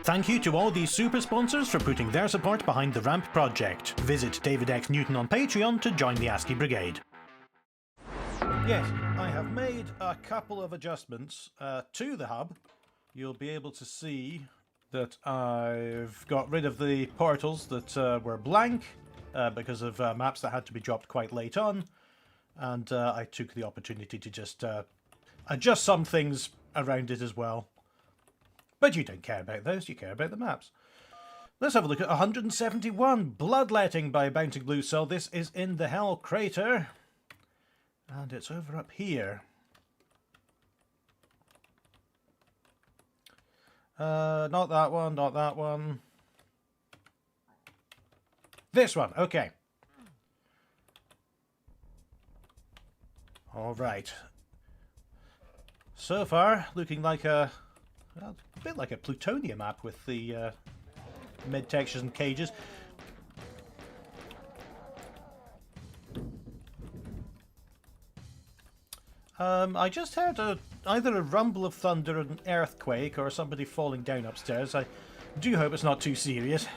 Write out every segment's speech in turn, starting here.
Thank you to all these super sponsors for putting their support behind the Ramp project. Visit David X Newton on Patreon to join the ASCII Brigade. Yes, I have made a couple of adjustments to the hub. You'll be able to see that I've got rid of the portals that were blank because of maps that had to be dropped quite late on. And I took the opportunity to just adjust some things around it as well. But you don't care about those, you care about the maps. Let's have a look at 171, Bloodletting by BouncingBlueSoul. This is in the Hell Crater. And it's over up here. Not that one, not that one. This one, okay. Alright. So far, looking like a bit like a plutonium map with the mid-textures and cages. I just heard either a rumble of thunder, an earthquake, or somebody falling down upstairs. I do hope it's not too serious.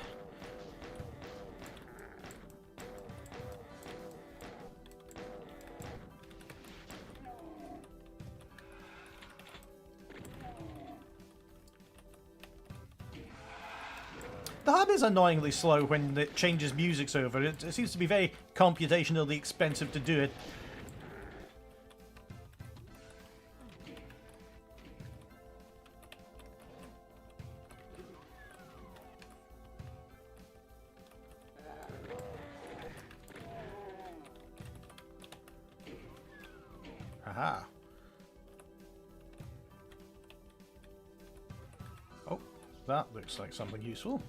The hub is annoyingly slow when it changes musics over. It seems to be very computationally expensive to do it. Aha. Oh, that looks like something useful.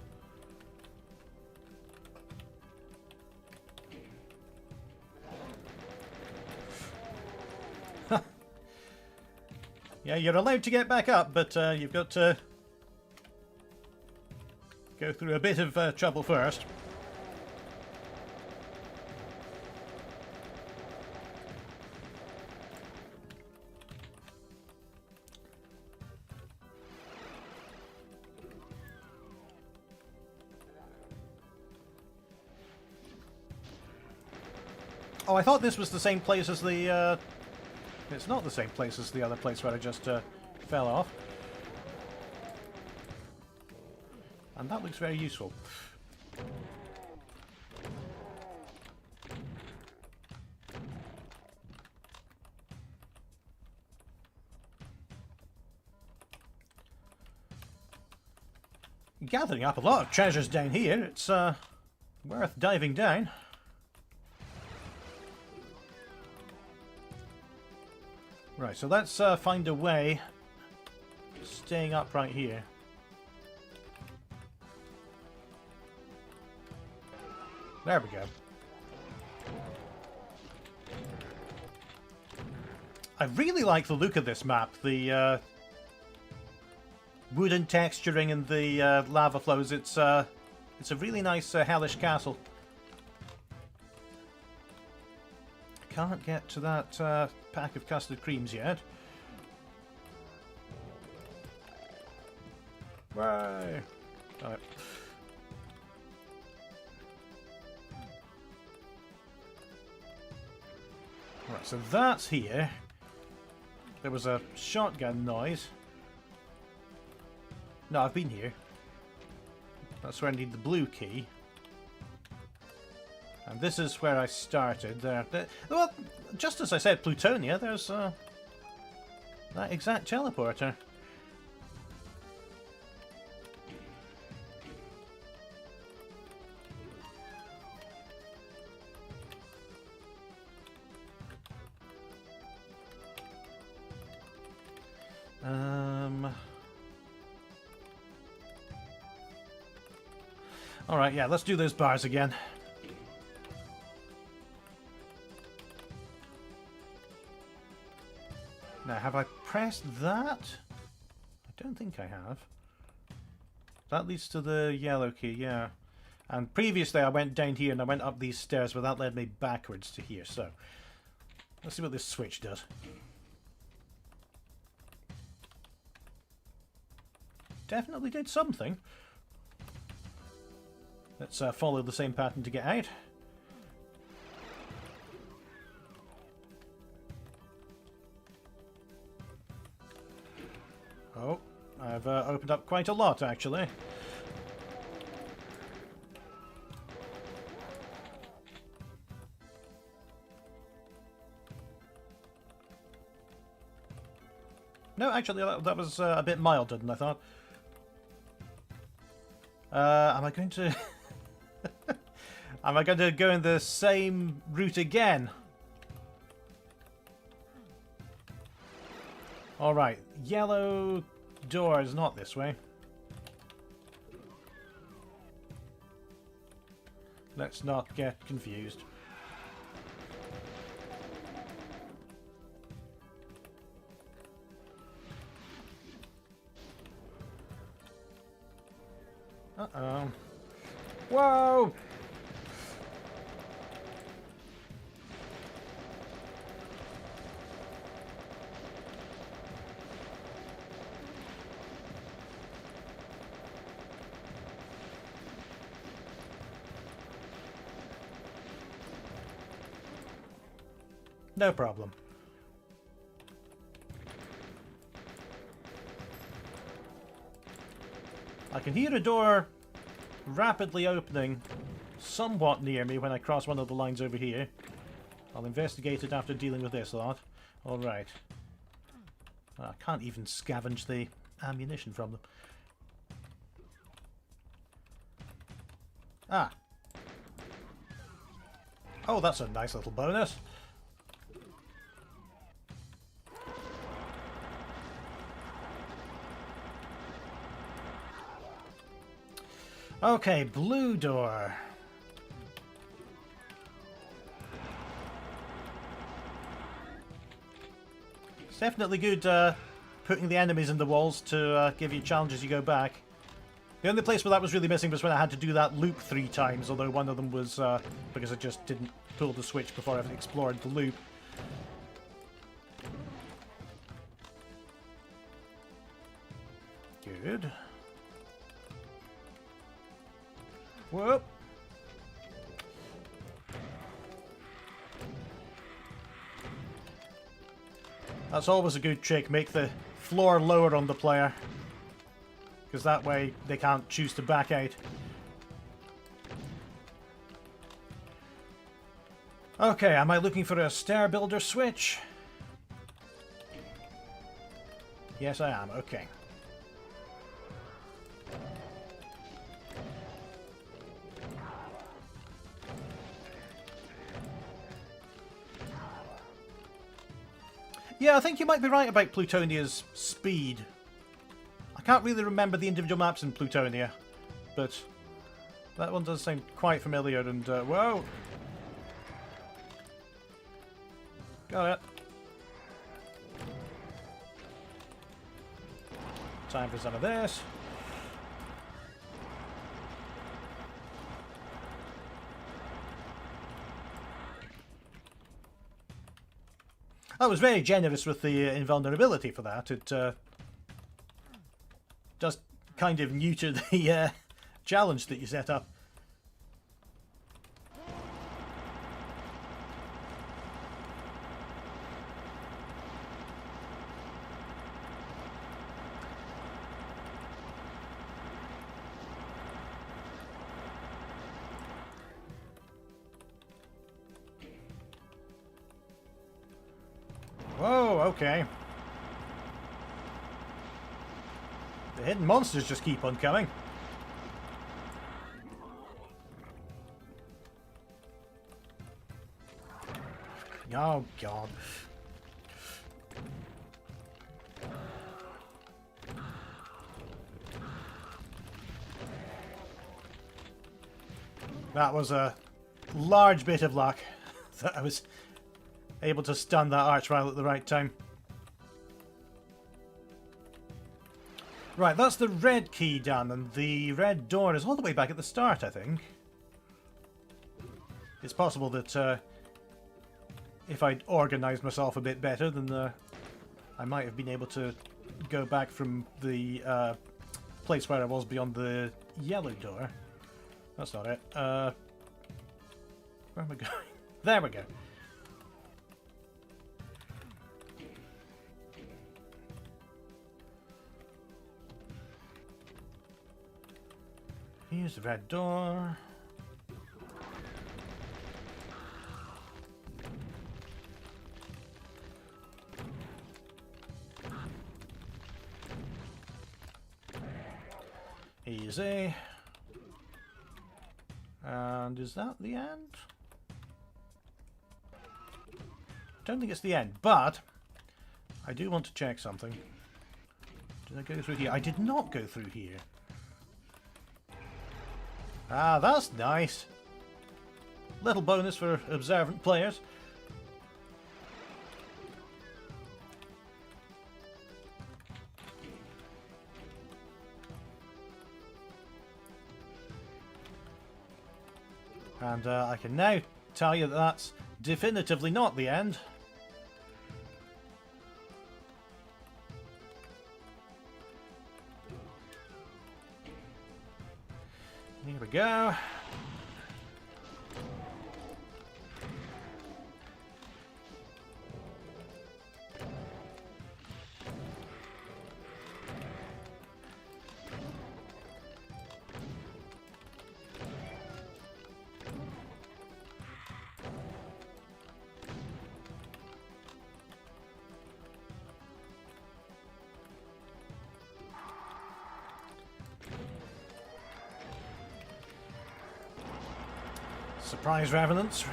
Yeah, you're allowed to get back up, but you've got to go through a bit of trouble first. Oh, I thought this was the same place as the... It's not the same place as the other place where I just fell off. And that looks very useful. Gathering up a lot of treasures down here. It's worth diving down. Right, so let's find a way staying up right here. There we go. I really like the look of this map. The wooden texturing and the lava flows. It's a really nice hellish castle. Can't get to that pack of custard creams yet. Right. Right, so that's here. There was a shotgun noise. No, I've been here. That's where I need the blue key. And this is where I started. Well, just as I said, Plutonia, there's that exact teleporter. Alright, yeah, let's do those bars again. Now, have I pressed that? I don't think I have. That leads to the yellow key, yeah. And previously I went down here and I went up these stairs, but that led me backwards to here. So, let's see what this switch does. definitely did something. Let's follow the same pattern to get out. Oh, I've opened up quite a lot, actually. No, actually, that was a bit milder than I thought. Am I going to... Am I going to go in the same route again? Alright, yellow door is not this way. Let's not get confused. Uh-oh. Whoa! No problem. I can hear a door rapidly opening somewhat near me when I cross one of the lines over here. I'll investigate it after dealing with this lot. Alright. I can't even scavenge the ammunition from them. Ah. Oh, that's a nice little bonus. Okay, blue door. It's definitely good putting the enemies in the walls to give you challenges as you go back. The only place where that was really missing was when I had to do that loop 3 times, although one of them was because I just didn't pull the switch before I explored the loop. Good. Whoop. That's always a good trick, make the floor lower on the player. Because that way they can't choose to back out. Okay, am I looking for a stair builder switch? Yes, I am. Okay. Yeah, I think you might be right about Plutonia's speed. I can't really remember the individual maps in Plutonia, but that one does seem quite familiar and, whoa! Got it. Time for some of this. I was very generous with the invulnerability for that. It does kind of neuter the challenge that you set up. Whoa, okay. The hidden monsters just keep on coming. Oh, God. That was a large bit of luck that I was able to stun that archvile at the right time. Right, that's the red key done, and the red door is all the way back at the start, I think. It's possible that if I'd organised myself a bit better, then I might have been able to go back from the place where I was beyond the yellow door. That's not it. Where am I going? There we go. Here's the red door. Easy. And is that the end? Don't think it's the end, but I do want to check something. Did I go through here? I did not go through here. Ah, that's nice. Little bonus for observant players. And I can now tell you that that's definitively not the end. Here we go. Surprise revenants.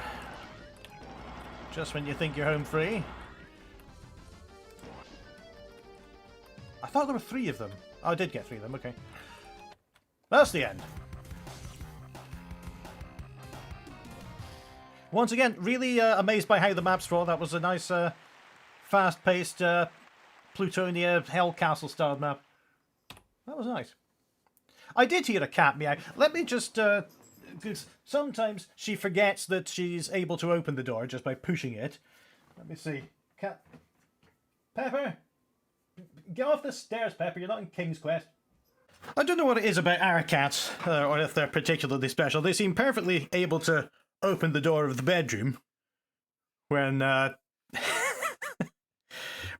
Just when you think you're home free. I thought there were 3 of them. Oh, I did get 3 of them, okay. That's the end. Once again, really amazed by how the maps roll. That was a nice, fast-paced Plutonia Hell Castle style map. That was nice. I did hear a cat meow. Let me just... because sometimes she forgets that she's able to open the door just by pushing it. Let me see. Cat... Pepper? Get off the stairs, Pepper. You're not in King's Quest. I don't know what it is about our cats, or if they're particularly special. They seem perfectly able to open the door of the bedroom when,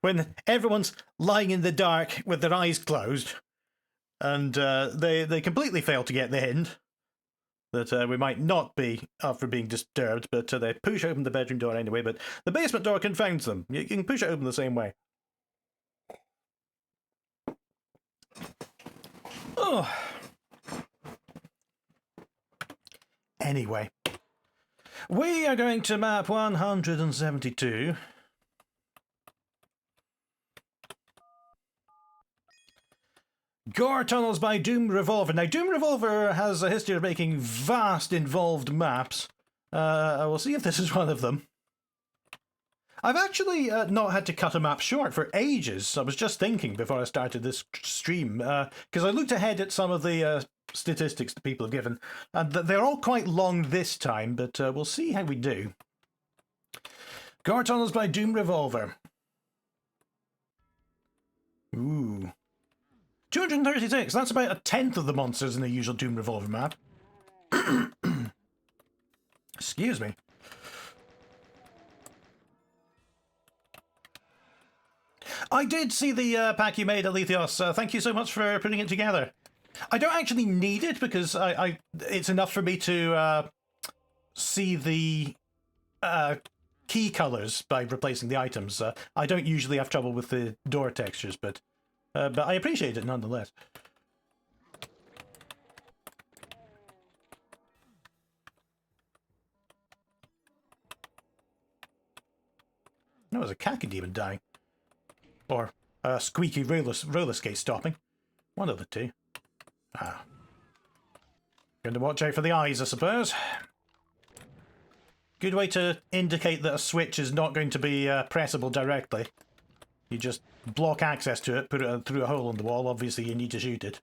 when everyone's lying in the dark with their eyes closed, and they completely fail to get the hint that we might not be up for being disturbed, but they push open the bedroom door anyway, but the basement door confounds them. You can push it open the same way. Oh. Anyway, we are going to map 172. Gore tunnels by DoomRevolver. Now, DoomRevolver has a history of making vast, involved maps. We'll see if this is one of them. I've actually not had to cut a map short for ages. I was just thinking before I started this stream, because I looked ahead at some of the statistics that people have given, and they're all quite long this time, but we'll see how we do. Gore tunnels by DoomRevolver. Ooh. 236, that's about a tenth of the monsters in the usual DoomRevolver map. Excuse me. I did see the pack you made, Alethos. Thank you so much for putting it together. I don't actually need it because it's enough for me to see the key colors by replacing the items. I don't usually have trouble with the door textures, but I appreciate it nonetheless. No, there's a cacodemon dying. Or a squeaky roller skate stopping. One of the two. Ah. Going to watch out for the eyes, I suppose. Good way to indicate that a switch is not going to be pressable directly. You just block access to it, put it through a hole in the wall. Obviously, you need to shoot it.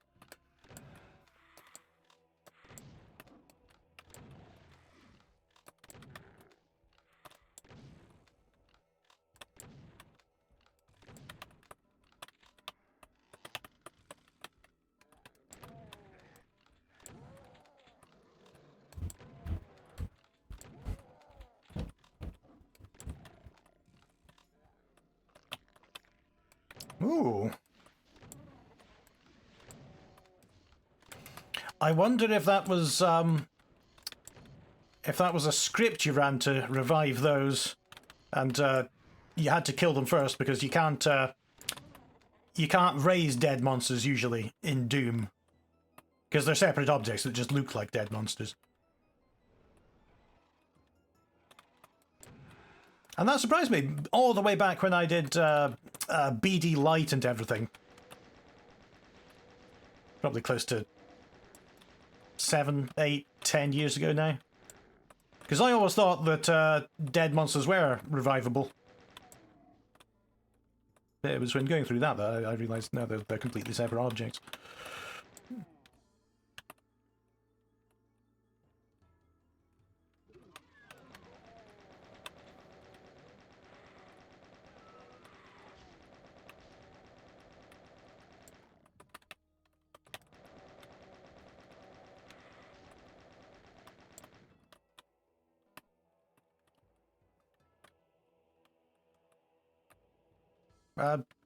Ooh. I wonder if that was a script you ran to revive those, and you had to kill them first because you can't raise dead monsters usually in Doom because they're separate objects that just look like dead monsters. And that surprised me all the way back when I did BD Light and everything. Probably close to 7, 8, 10 years ago now. Because I always thought that dead monsters were revivable. It was when going through that I realised now they're completely separate objects.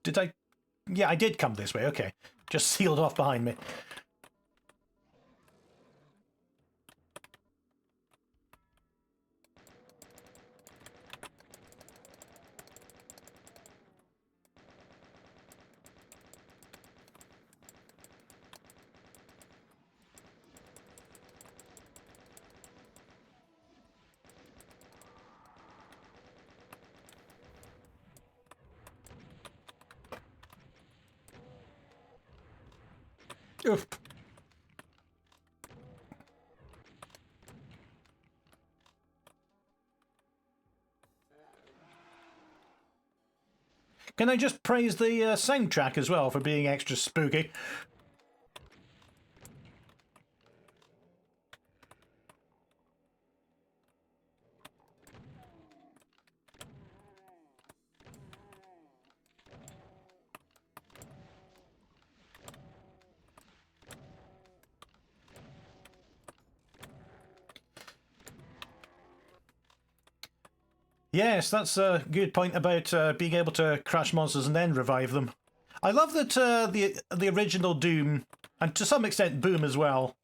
Did I? Yeah, I did come this way, okay. Just sealed off behind me. Oof. Can I just praise the soundtrack as well for being extra spooky? Yes, that's a good point about being able to crush monsters and then revive them. I love that the original Doom, and to some extent Boom as well,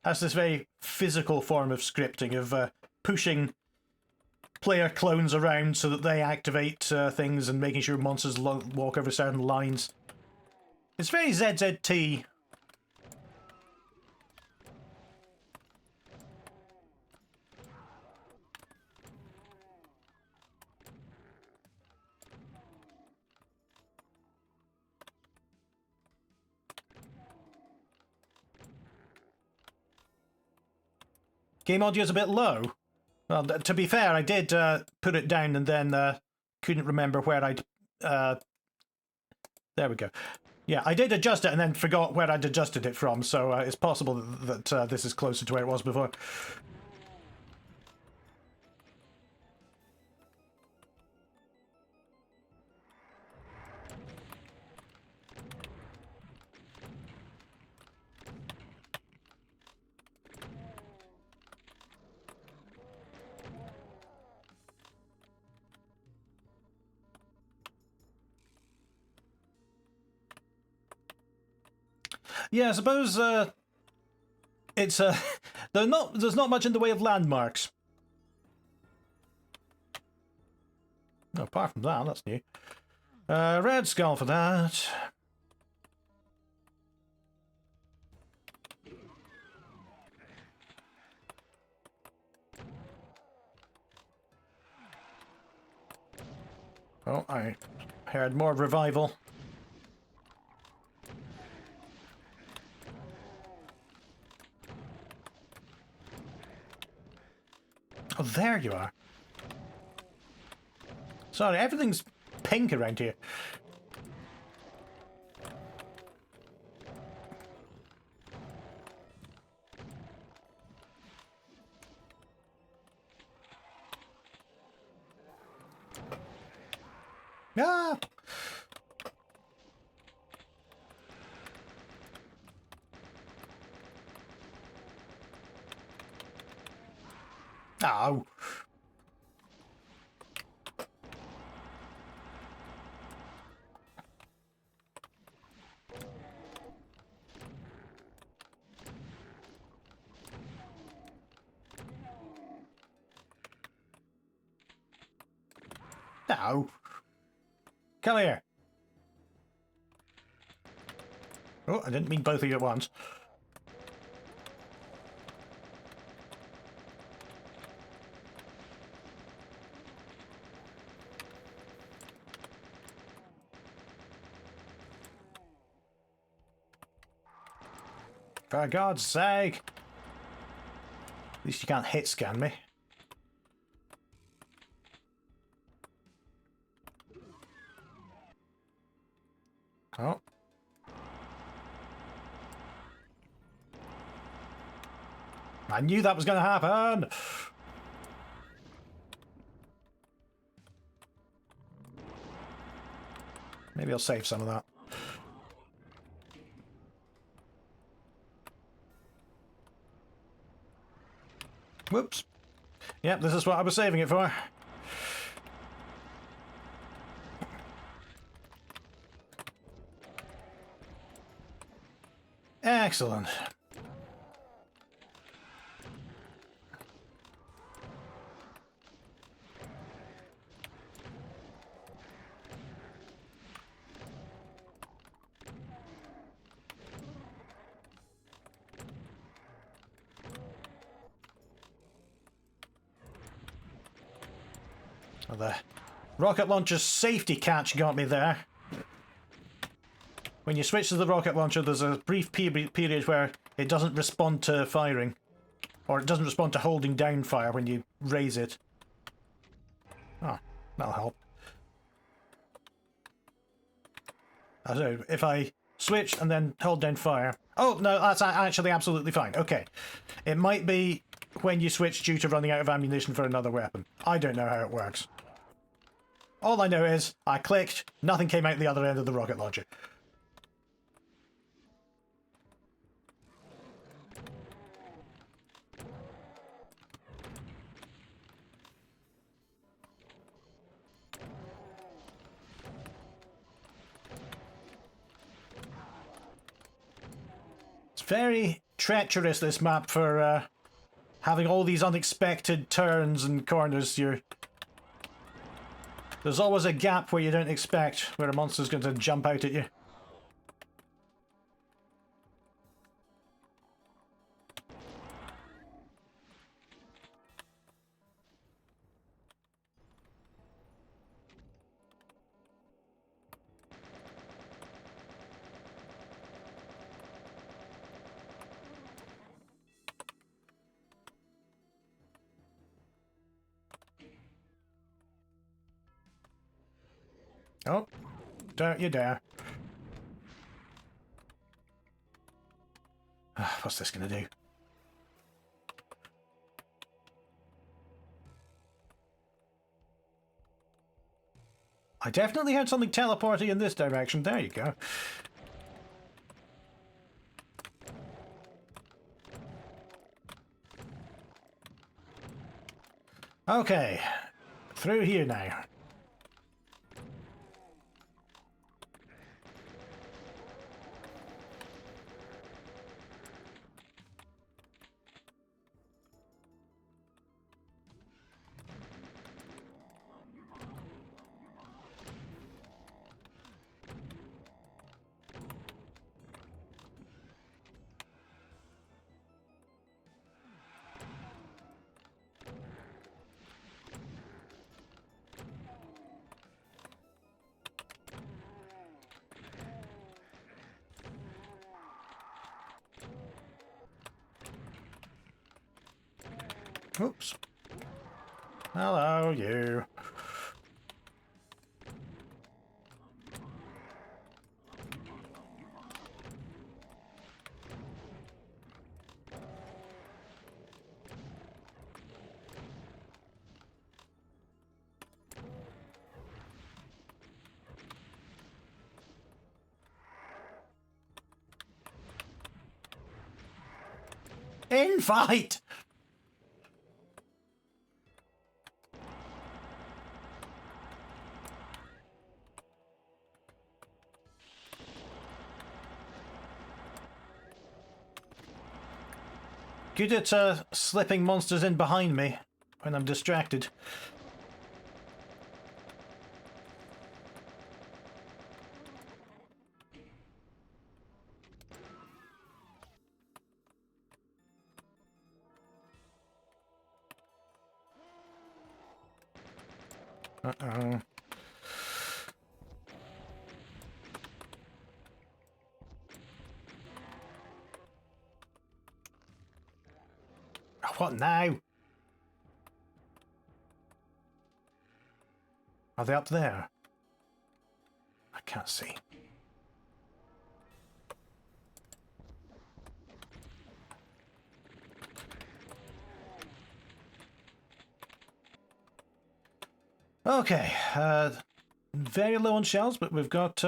has this very physical form of scripting of pushing player clones around so that they activate things and making sure monsters walk over certain lines. It's very ZZT. Game audio's a bit low. Well, to be fair, I did put it down and then couldn't remember where I'd... there we go. Yeah, I did adjust it and then forgot where I'd adjusted it from, so it's possible that this is closer to where it was before. Yeah, I suppose it's there's not much in the way of landmarks. Apart from that, that's new. Red skull for that. Oh, I heard more revival. Oh, there you are. Sorry, everything's pink around here. Ah! Ow. No. Come here. Oh, I didn't mean both of you at once. For God's sake! At least you can't hit scan me. Oh. I knew that was going to happen! Maybe I'll save some of that. Whoops. Yep, this is what I was saving it for. Excellent. Well, the rocket launcher's safety catch got me there. When you switch to the rocket launcher, there's a brief period where it doesn't respond to firing. Or it doesn't respond to holding down fire when you raise it. Oh, that'll help. So if I switch and then hold down fire... Oh, no, that's actually absolutely fine. Okay. It might be when you switch due to running out of ammunition for another weapon. I don't know how it works. All I know is I clicked, nothing came out the other end of the rocket launcher. It's very treacherous, this map, for having all these unexpected turns and corners. There's always a gap where you don't expect, where a monster's going to jump out at you. Oh, don't you dare. What's this going to do? I definitely had something teleporty in this direction. There you go. Okay, through here now. Oops. Hello, you. In fight! Good at slipping monsters in behind me when I'm distracted. Uh-oh. Oh, what now? Are they up there? I can't see. Okay, very low on shells, but we've got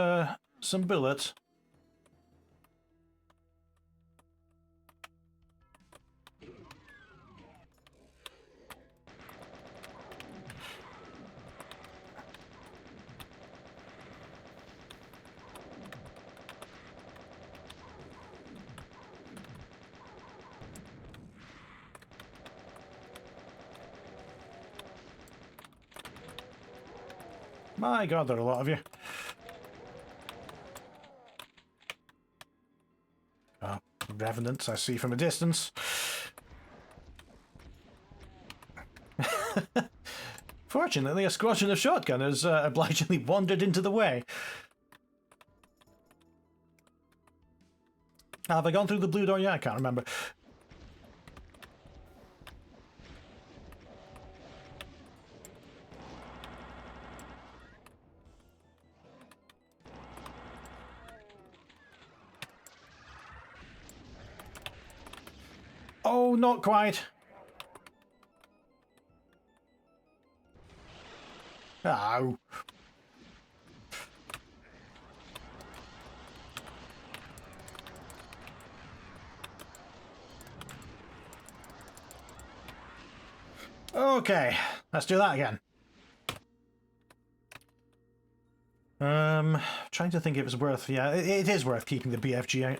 some bullets. My God, there are a lot of you. Oh, revenants I see from a distance. Fortunately, a squadron of shotgunners obligingly wandered into the way. Have I gone through the blue door? Yeah, I can't remember. Oh, not quite. Ow. Okay, let's do that again. Trying to think if it's worth... Yeah, it is worth keeping the BFG out.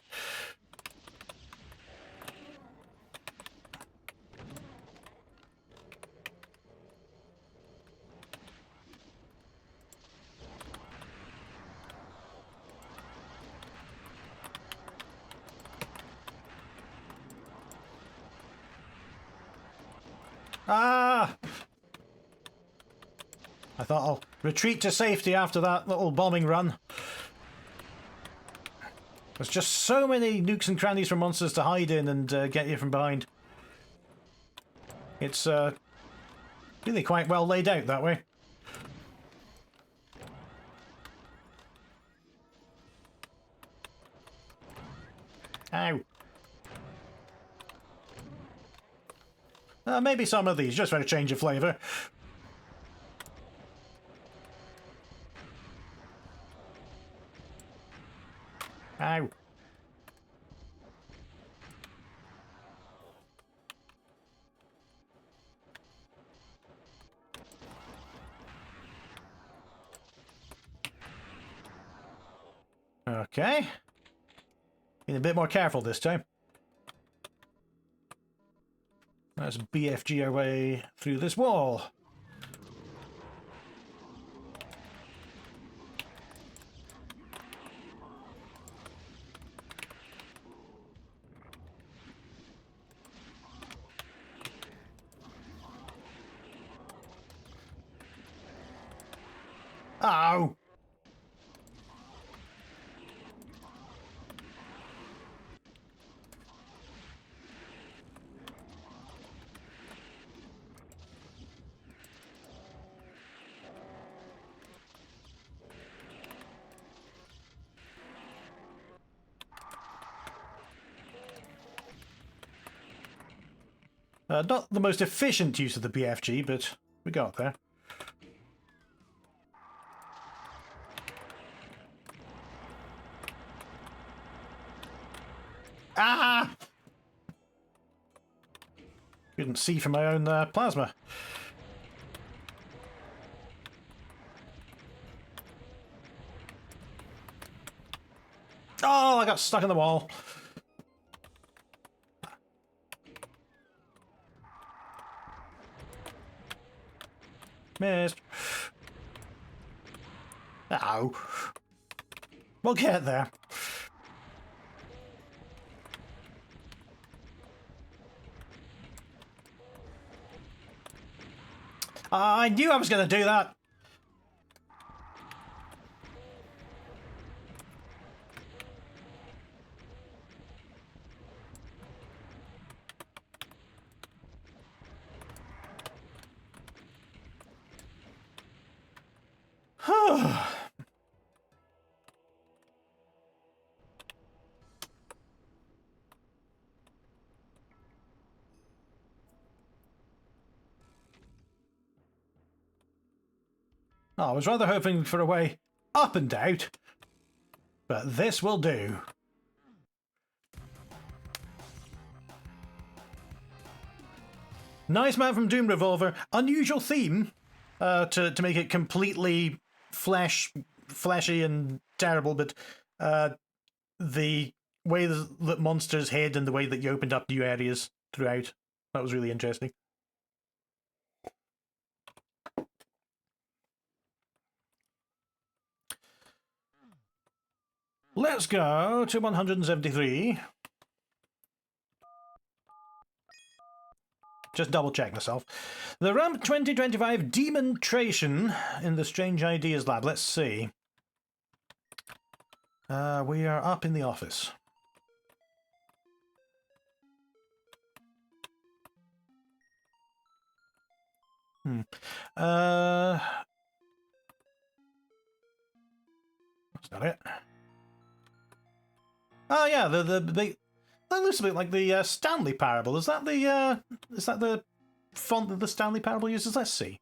Ah! I thought I'll retreat to safety after that little bombing run. There's just so many nooks and crannies for monsters to hide in and get you from behind. It's really quite well laid out that way. Ow. Maybe some of these, just for a change of flavour. Ow. Okay. Being a bit more careful this time. Let's BFG our way through this wall. Ow! Not the most efficient use of the BFG, but we got there. Ah! Couldn't see from my own plasma. Oh, I got stuck in the wall. Missed. Ow. We'll get there. I knew I was going to do that. Oh, I was rather hoping for a way up and out, but this will do. Nice map from DoomRevolver. Unusual theme to make it completely fleshy and terrible, but the way that monsters hid and the way that you opened up new areas throughout, that was really interesting. Let's go to 173. Just double check myself. The Ramp 2025 Demonstration in the Strange Ideas Lab. Let's see. We are up in the office. That's not it. Oh yeah, the big. That looks a bit like the Stanley Parable. Is that the font that the Stanley Parable uses? Let's see.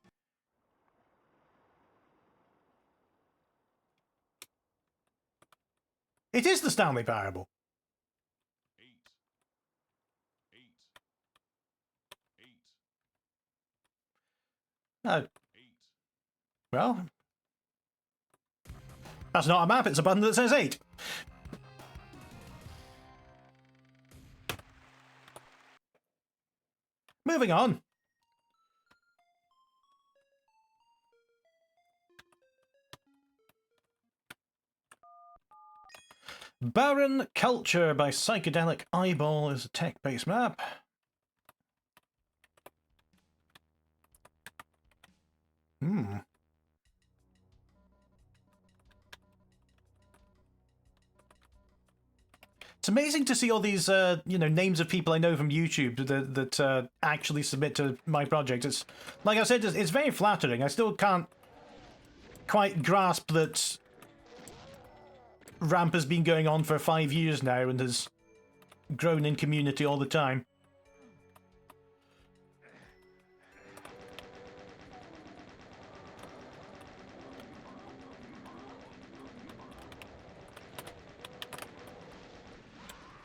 It is the Stanley Parable. Well, that's not a map. It's a button that says 8. Moving on. Barren Culture by Psychedelic Eyeball is a tech-based map. It's amazing to see all these, you know, names of people I know from YouTube that actually submit to my project. It's, like I said, it's very flattering. I still can't quite grasp that Ramp has been going on for 5 years now and has grown in community all the time.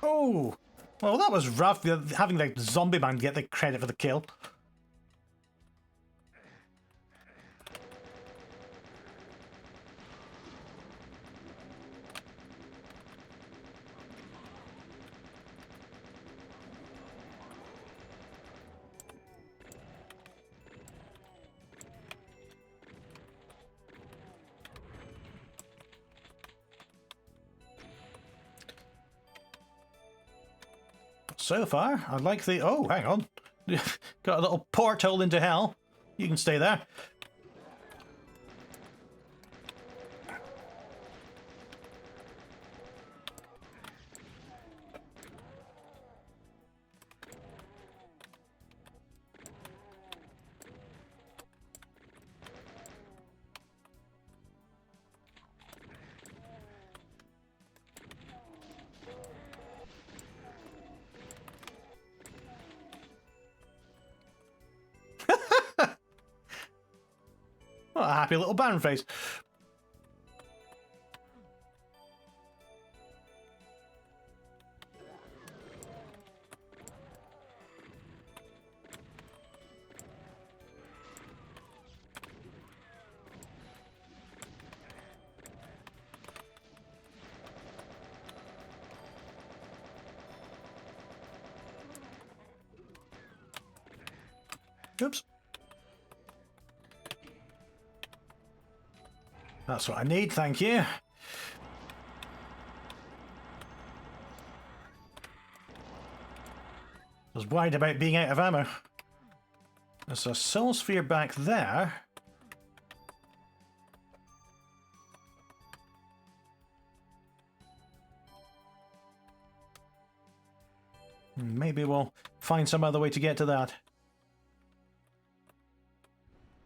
Oh, well, that was rough, having the zombie man get the credit for the kill. So far, I like the... Oh, hang on. Got a little porthole into hell. You can stay there. What a happy little barren face. Oops. That's what I need, thank you. I was worried about being out of ammo. There's a soul sphere back there. Maybe we'll find some other way to get to that.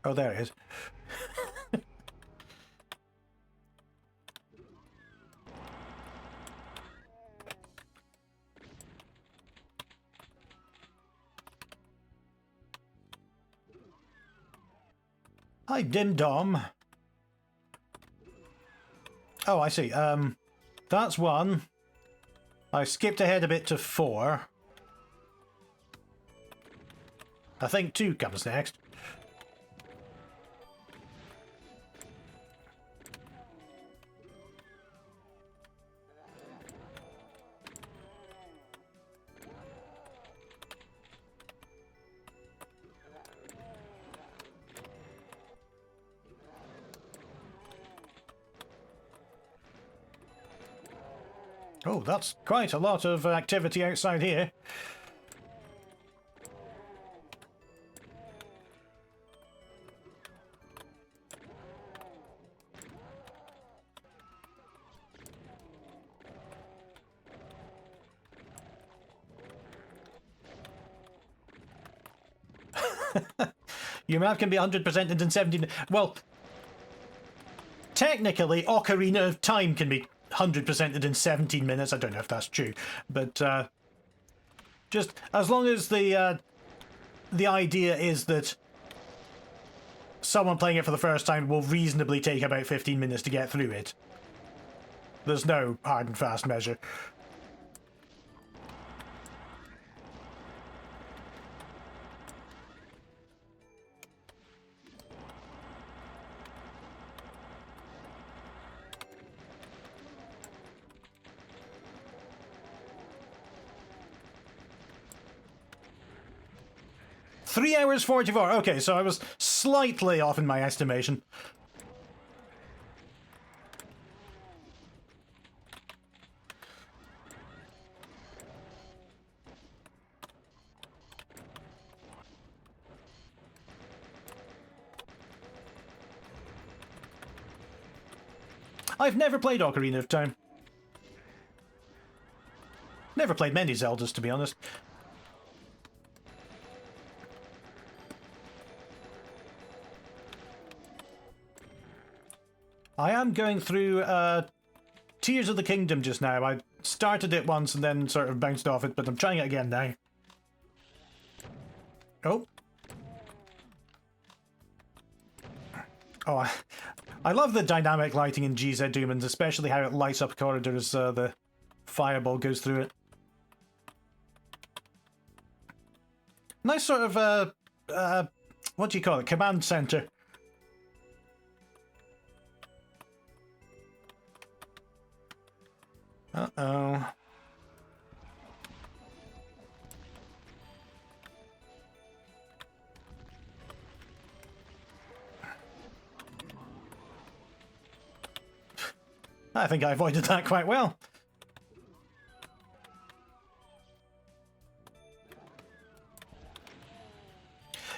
Oh, there it is. Hi, Dim Dom. Oh, I see. That's 1. I skipped ahead a bit to 4. I think 2 comes next. Oh, that's quite a lot of activity outside here. Your map can be 100% in 17... Well, technically, Ocarina of Time can be 100%ed in 17 minutes. I don't know if that's true, but just as long as the idea is that someone playing it for the first time will reasonably take about 15 minutes to get through it. There's no hard and fast measure. Three hours 44. Okay, so I was slightly off in my estimation. I've never played Ocarina of Time. Never played many Zeldas, to be honest. I am going through Tears of the Kingdom just now. I started it once and then sort of bounced off it, but I'm trying it again now. Oh. Oh, I love the dynamic lighting in GZ Doom, and especially how it lights up corridors as the fireball goes through it. Nice sort of, what do you call it? Command center. Uh-oh. I think I avoided that quite well.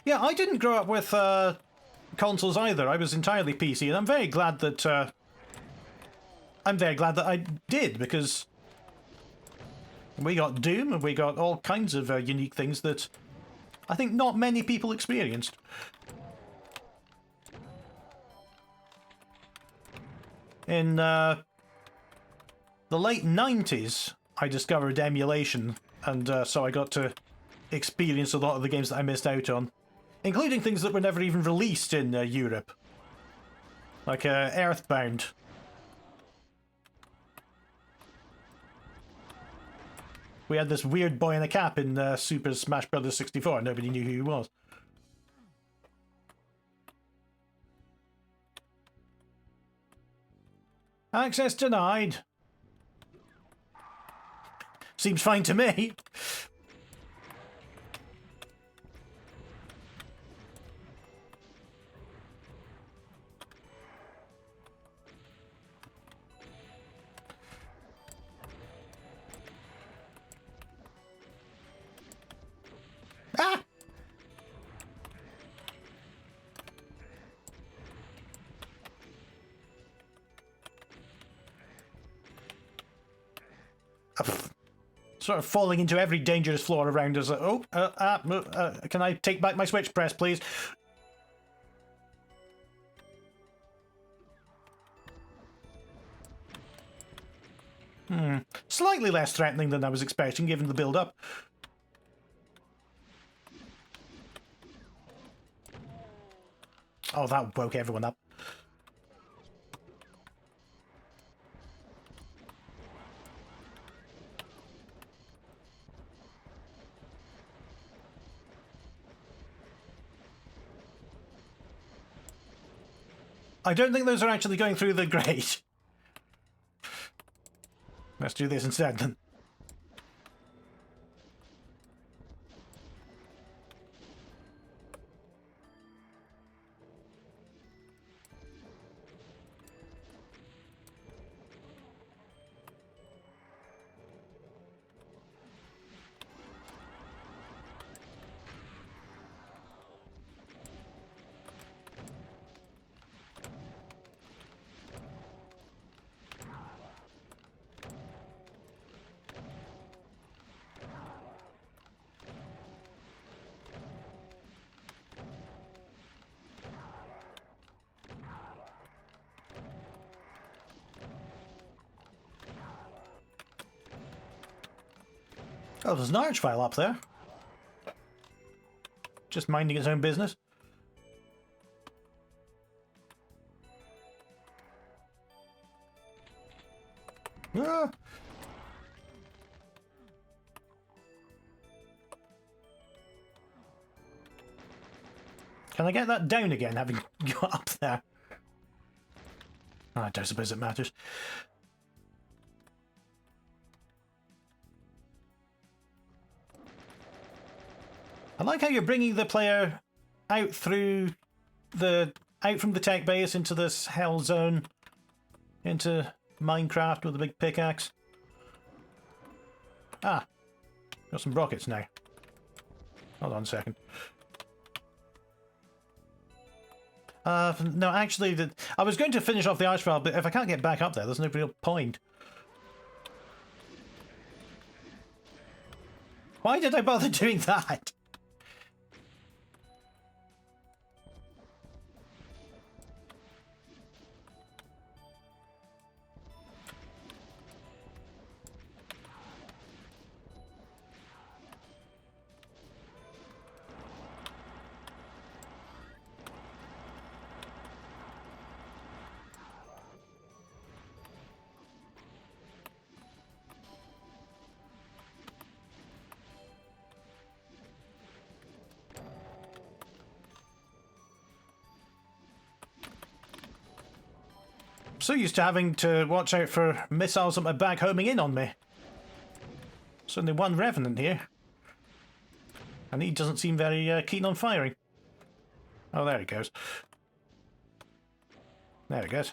Yeah, I didn't grow up with consoles either. I was entirely PC, and I'm very glad that I did, because we got Doom and we got all kinds of unique things that I think not many people experienced. In the late 90s, I discovered emulation, and so I got to experience a lot of the games that I missed out on, including things that were never even released in Europe, like Earthbound. We had this weird boy in a cap in Super Smash Bros. 64. Nobody knew who he was. Access denied. Seems fine to me. Ah! Sort of falling into every dangerous floor around us. Oh, can I take back my switch press, please? Slightly less threatening than I was expecting, given the build-up. Oh, that woke everyone up. I don't think those are actually going through the grate. Let's do this instead then. Oh, there's an arch file up there. Just minding its own business. Ah. Can I get that down again, having got up there? I don't suppose it matters. I like how you're bringing the player out through out from the tech base into this hell zone, into Minecraft with a big pickaxe. Ah, got some rockets now. Hold on a second. No, actually, I was going to finish off the arch file, but if I can't get back up there, there's no real point. Why did I bother doing that? So used to having to watch out for missiles at my back homing in on me. There's only one Revenant here. And he doesn't seem very keen on firing. Oh, there he goes. There he goes.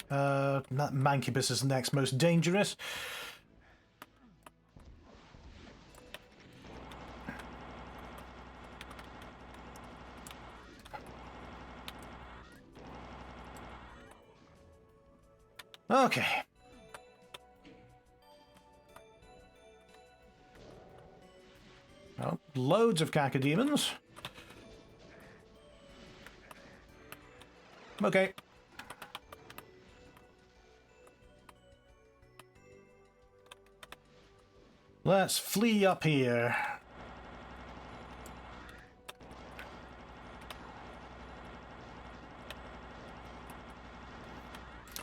That Mancubus is the next most dangerous. Okay. Well, loads of cacodemons. Okay. Let's flee up here.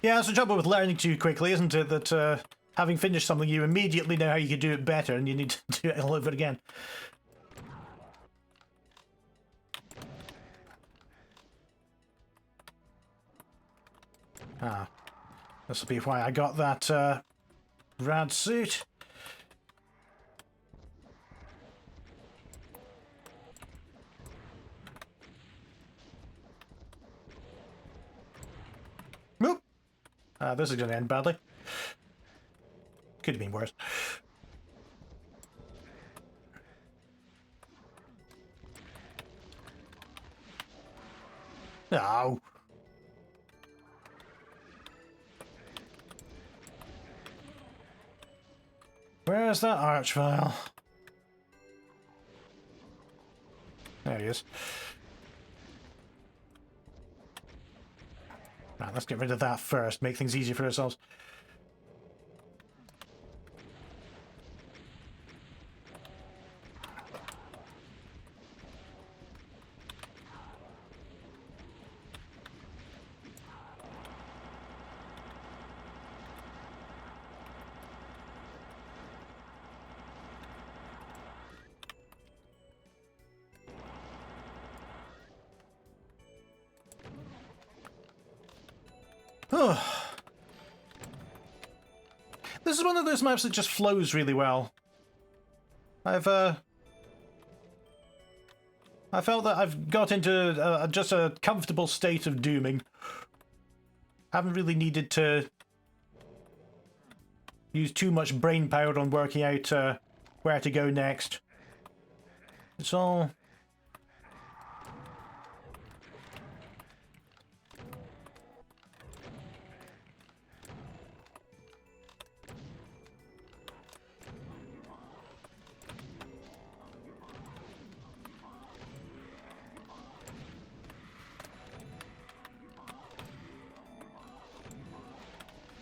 Yeah, that's the trouble with learning too quickly, isn't it? That having finished something, you immediately know how you can do it better, and you need to do it all over again. Ah, this will be why I got that rad suit. Whoop! This is going to end badly. Could have been worse. No. Where's that arch file? There he is. Right, let's get rid of that first, make things easier for ourselves. Oh. This is one of those maps that just flows really well. I felt that I've got into just a comfortable state of dooming. Haven't really needed to use too much brain power on working out where to go next. It's all...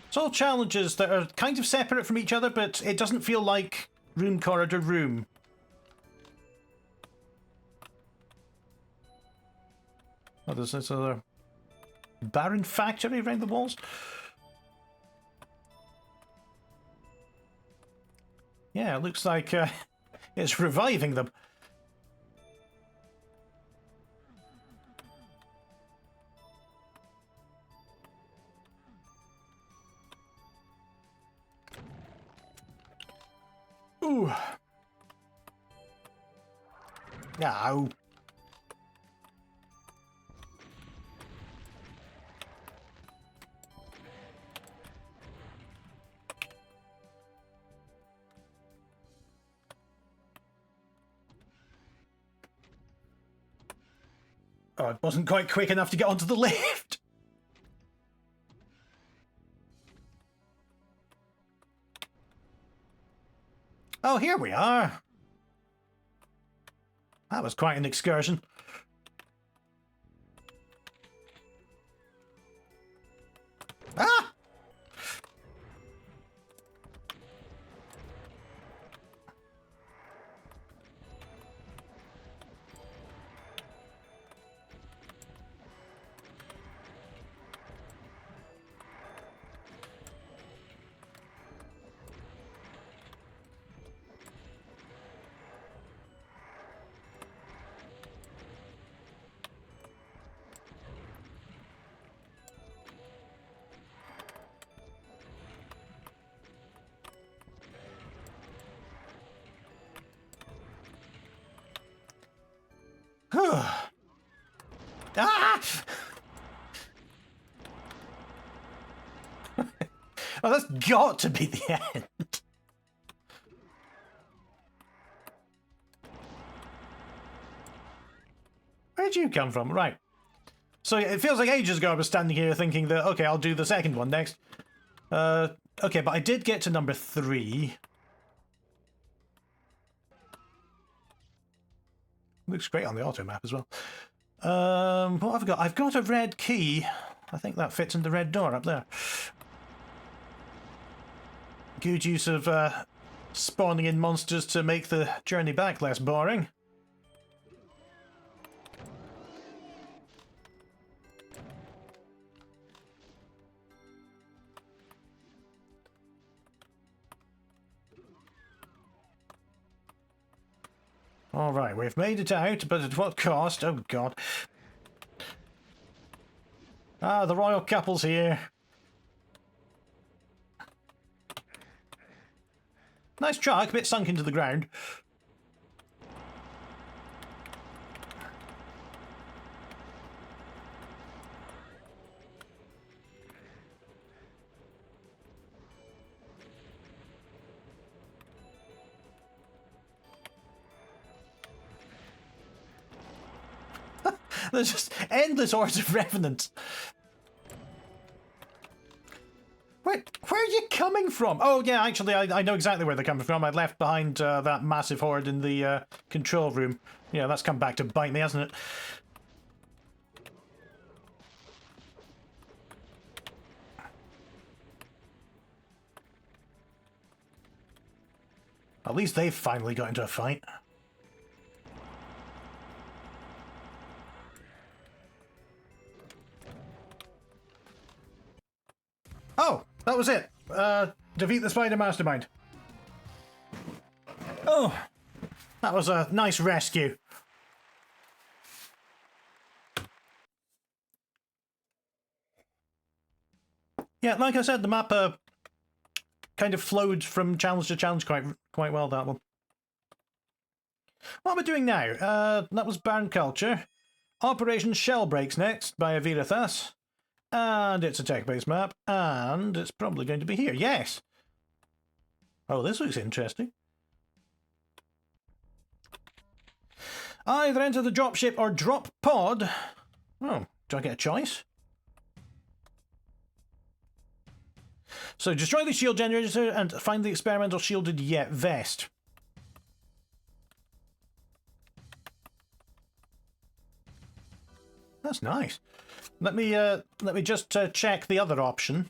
It's all challenges that are kind of separate from each other, but it doesn't feel like room, corridor, room. Oh, there's this other barren factory around the walls. Yeah, it looks like it's reviving them. Ooh. Ow. Oh, it wasn't quite quick enough to get onto the lift. Oh, here we are. That was quite an excursion. Ah! Ah! Oh, that's got to be the end. Where'd you come from? Right. So it feels like ages ago I was standing here thinking that, okay, I'll do the second one next. Okay, but I did get to number 3. Looks great on the auto map as well. What have I got? I've got a red key. I think that fits in the red door up there. Good use of spawning in monsters to make the journey back less boring. Alright, we've made it out, but at what cost? Oh god. Ah, the royal couple's here. Nice truck, a bit sunk into the ground. There's just endless hordes of revenants. Where are you coming from? Oh yeah, actually I know exactly where they're coming from. I left behind that massive horde in the control room. Yeah, that's come back to bite me, hasn't it? At least they've finally got into a fight. Oh, that was it. Defeat the spider mastermind. Oh, that was a nice rescue. Yeah, like I said, the map kind of flowed from challenge to challenge quite well, that one. What are we doing now? That was Barn Culture. Operation Shellbreak's next by Virathas. And it's a tech-based map, and it's probably going to be here. Yes! Oh, this looks interesting. Either enter the dropship or drop pod. Oh, do I get a choice? So destroy the shield generator and find the experimental shielded vest. That's nice. Let me just check the other option.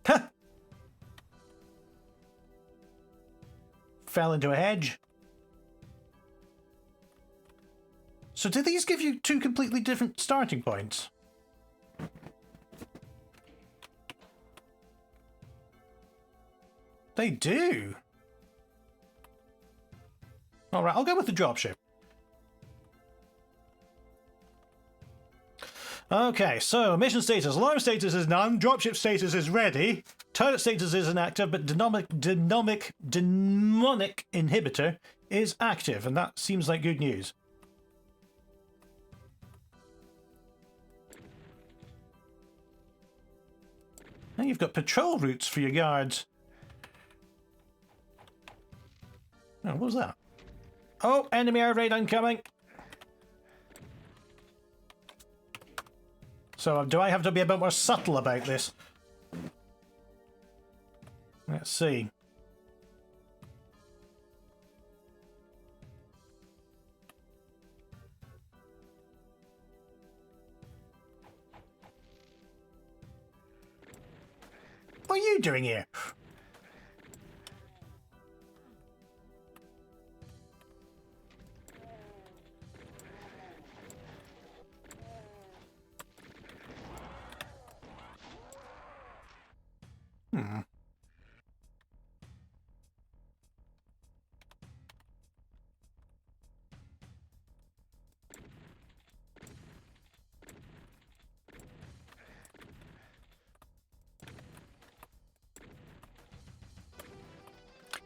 Ha! Fell into a hedge. So do these give you two completely different starting points? They do. Alright, I'll go with the dropship. Okay, so mission status. Alarm status is none, dropship status is ready, turret status is inactive, but demonic inhibitor is active, and that seems like good news. And you've got patrol routes for your guards. Oh, what was that? Oh, enemy air raid incoming. So do I have to be a bit more subtle about this? Let's see. What are you doing here?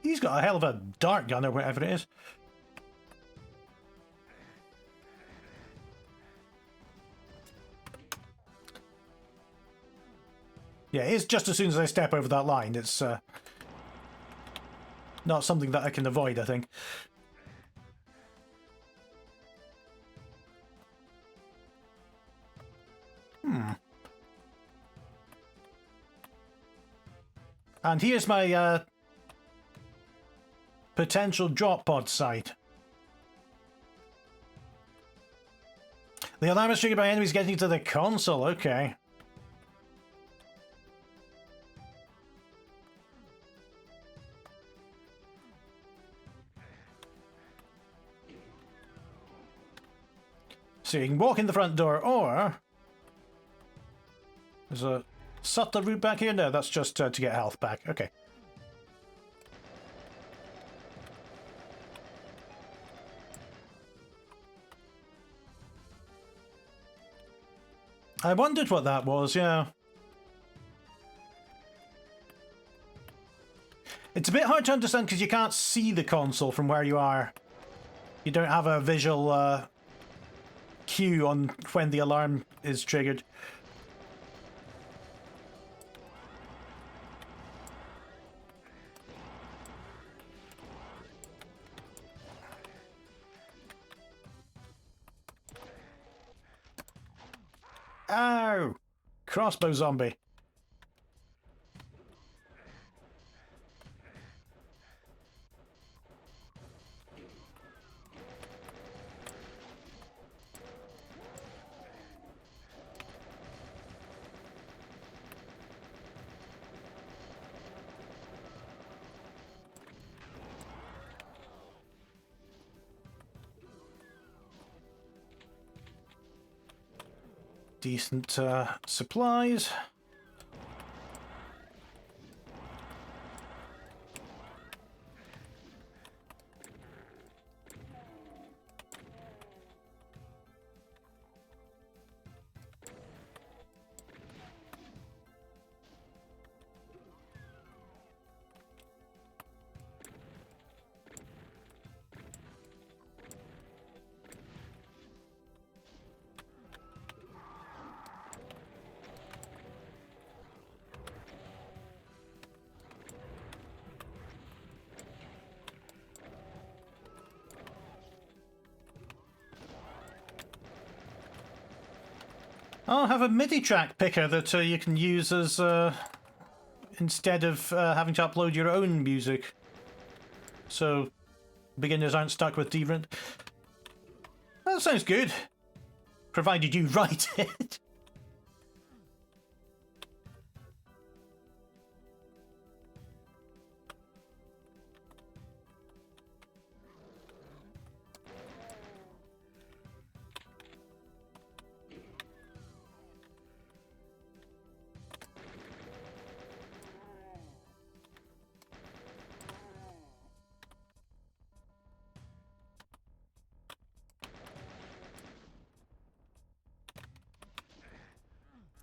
He's got a hell of a dart gun or whatever it is. Yeah, it's just as soon as I step over that line. It's not something that I can avoid, I think. And here's my potential drop pod site. The alarm is triggered by enemies getting to the console. Okay. So you can walk in the front door, or there's a subtle route back here. No, that's just to get health back. Okay. I wondered what that was, yeah. It's a bit hard to understand because you can't see the console from where you are. You don't have a visual cue on when the alarm is triggered. Ow! Crossbow zombie. Decent supplies. I'll have a MIDI track picker that you can use as instead of having to upload your own music, so beginners aren't stuck with DRent. That sounds good, provided you write it.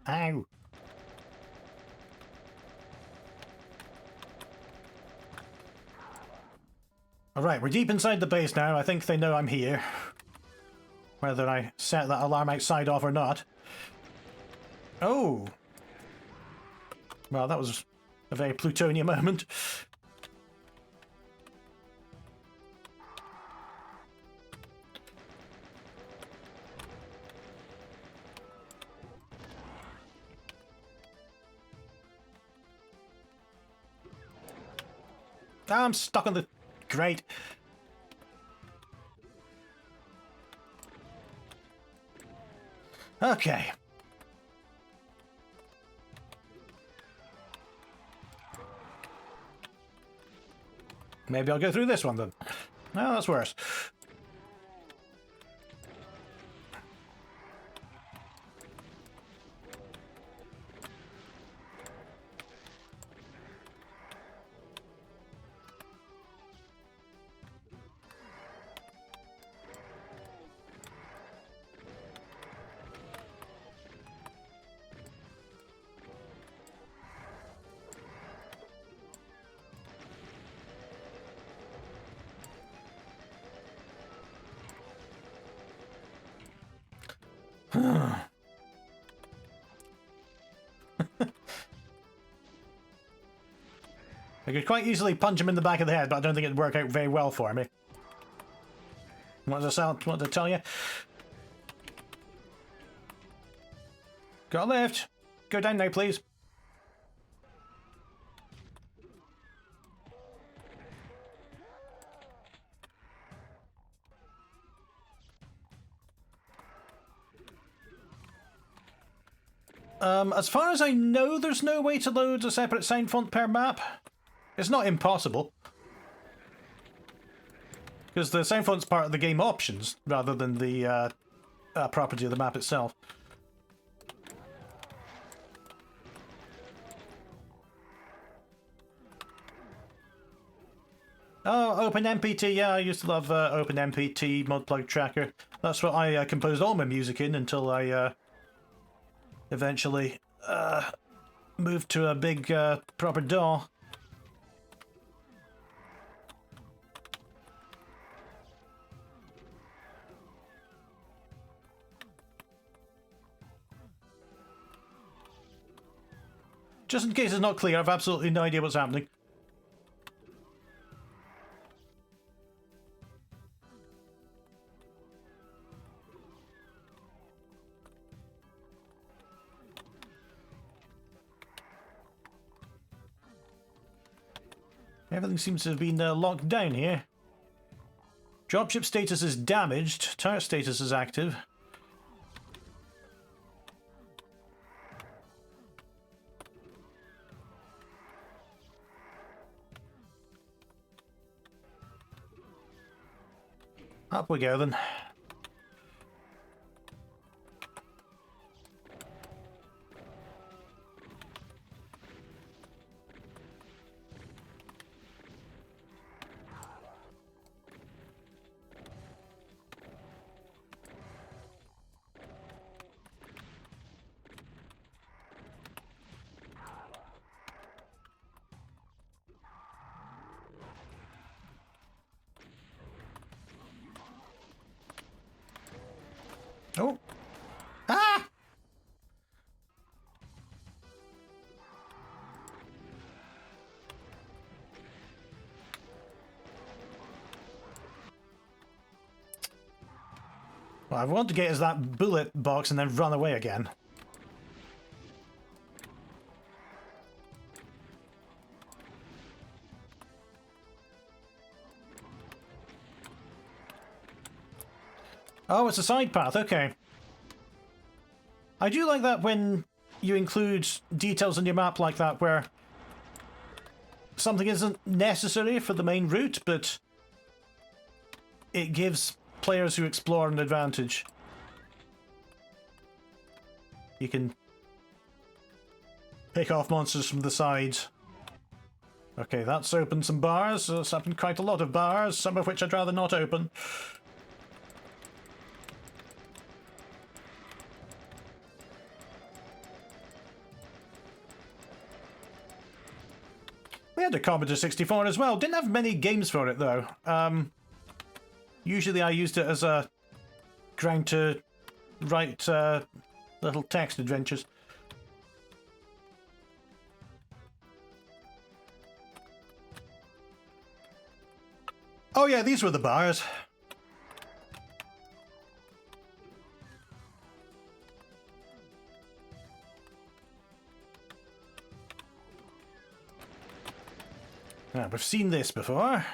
Ow. Alright, we're deep inside the base now. I think they know I'm here. Whether I set that alarm outside off or not. Oh! Well, that was a very plutonian moment. I'm stuck on the... Great. Okay. Maybe I'll go through this one then. No, that's worse. I could quite easily punch him in the back of the head, but I don't think it'd work out very well for me. What does I tell you? Got a lift. Go down now, please. As far as I know, there's no way to load a separate sound font per map. It's not impossible, because the sound font's part of the game options rather than the property of the map itself. Oh, OpenMPT, yeah, I used to love OpenMPT Modplug Tracker. That's what I composed all my music in until I eventually moved to a big proper DAW. Just in case it's not clear, I've absolutely no idea what's happening. Everything seems to have been locked down here. Dropship status is damaged. Turret status is active. Up we go then. Oh! Ah! What I want to get is that bullet box and then run away again. Oh, it's a side path, okay. I do like that when you include details in your map like that where something isn't necessary for the main route, but it gives players who explore an advantage. You can pick off monsters from the sides. Okay, that's opened some bars. That's opened quite a lot of bars, some of which I'd rather not open. We had a Commodore 64 as well. Didn't have many games for it, though. Usually I used it as a ground to write little text adventures. Oh yeah, these were the bars. Now, we've seen this before.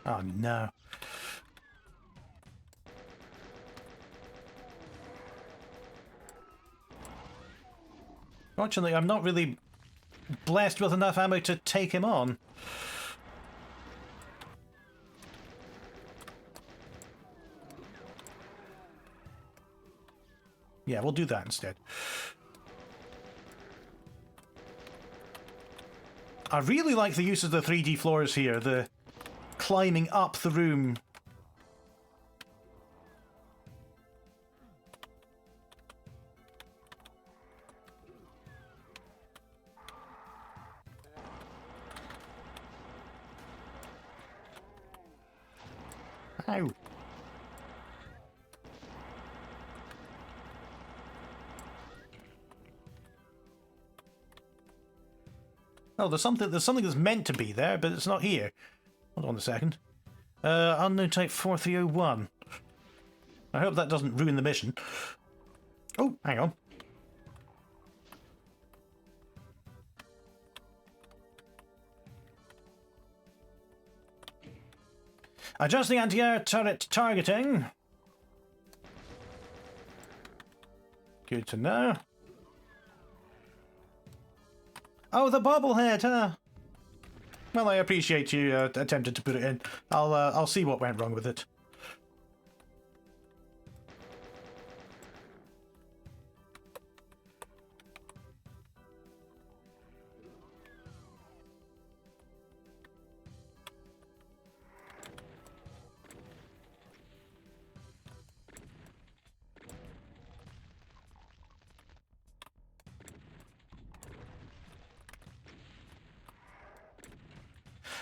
Oh no. Fortunately, I'm not really blessed with enough ammo to take him on. Yeah, we'll do that instead. I really like the use of the 3D floors here, the climbing up the room. Ow. Oh, there's something that's meant to be there, but it's not here. Hold on a second. Unknown type 4301. I hope that doesn't ruin the mission. Oh, hang on. Adjusting anti-air turret targeting. Good to know. Oh, the bobblehead, huh? Well, I appreciate you attempted to put it in. I'll see what went wrong with it.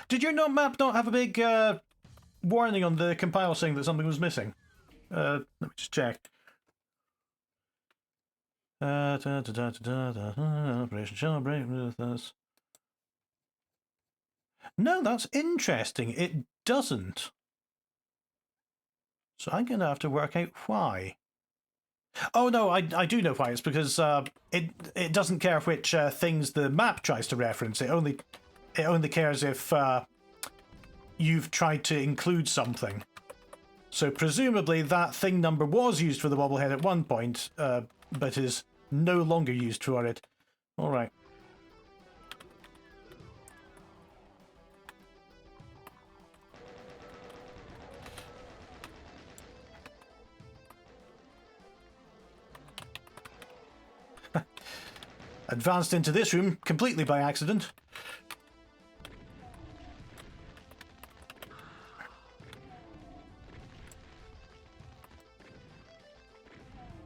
Did your map not have a big warning on the compile saying that something was missing? Let me just check. Operation Shellbreak, Virathas. No, that's interesting. It doesn't. So I'm going to have to work out why. Oh no, I do know why. It's because it doesn't care which things the map tries to reference. It only cares if you've tried to include something. So presumably that thing number was used for the bobblehead at one point, but is no longer used for it. All right. Advanced into this room completely by accident.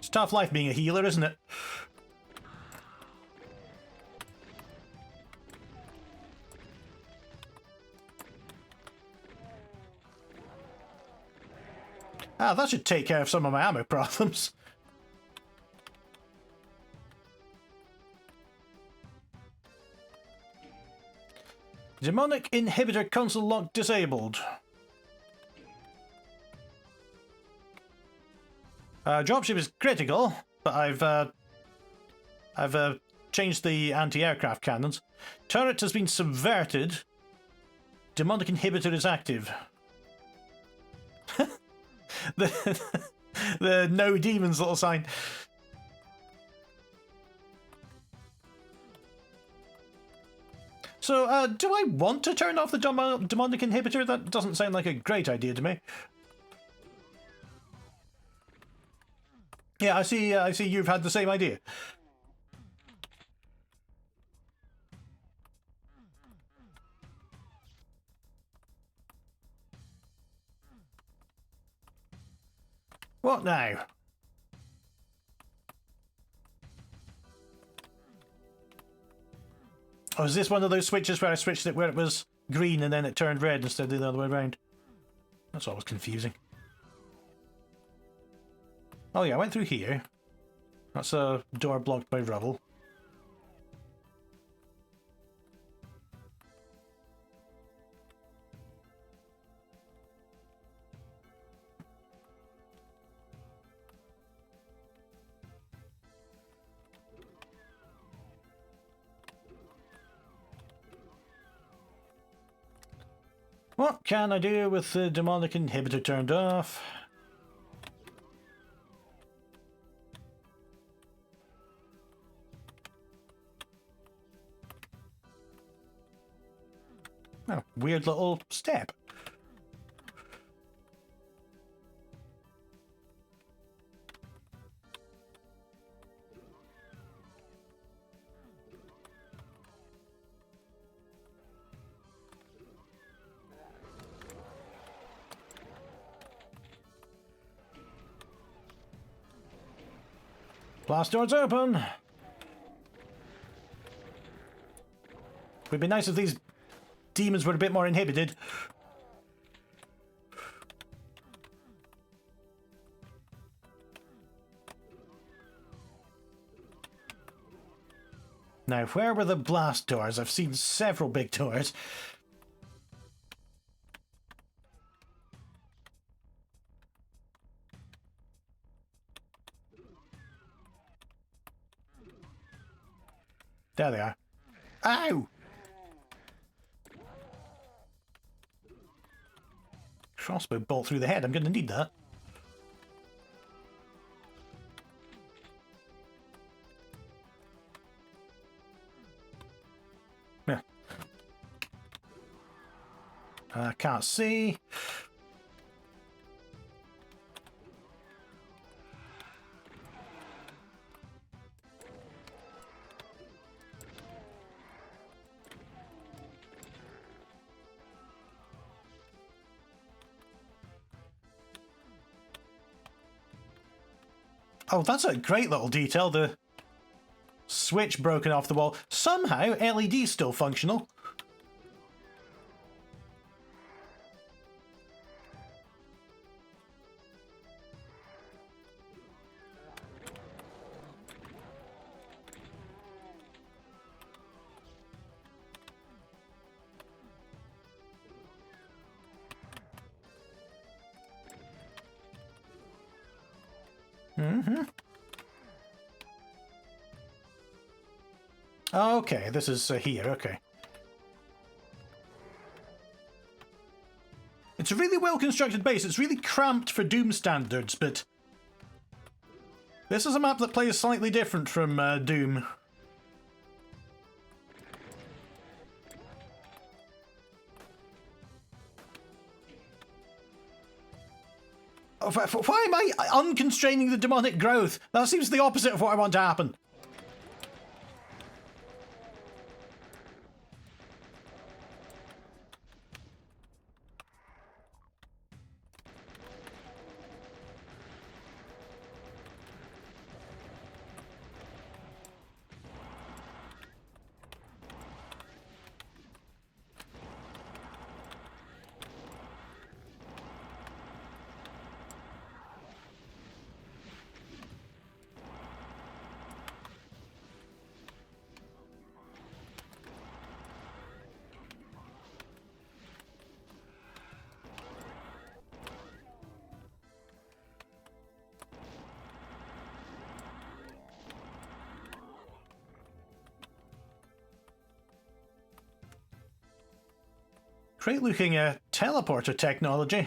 It's tough life being a healer, isn't it? Ah, that should take care of some of my ammo problems. Demonic inhibitor console lock disabled. Dropship is critical, but I've changed the anti-aircraft cannons. Turret has been subverted. Demonic inhibitor is active. the no demons little sign. So, do I want to turn off the demonic inhibitor? That doesn't sound like a great idea to me. Yeah, I see you've had the same idea. What now? Oh, is this one of those switches where I switched it where it was green and then it turned red instead of the other way around? That's always confusing. Oh yeah, I went through here. That's a door blocked by rubble. What can I do with the demonic inhibitor turned off? Oh, weird little step. Blast doors open. Would be nice if these demons were a bit more inhibited. Now, where were the blast doors? I've seen several big doors. There they are. Ow! Crossbow bolt through the head. I'm going to need that. Yeah. I can't see. Oh, that's a great little detail. The switch broken off the wall. Somehow, LED's still functional. Okay, this is here, okay. It's a really well-constructed base. It's really cramped for Doom standards, but this is a map that plays slightly different from Doom. Why am I unconstraining the demonic growth? That seems the opposite of what I want to happen. Great looking teleporter technology.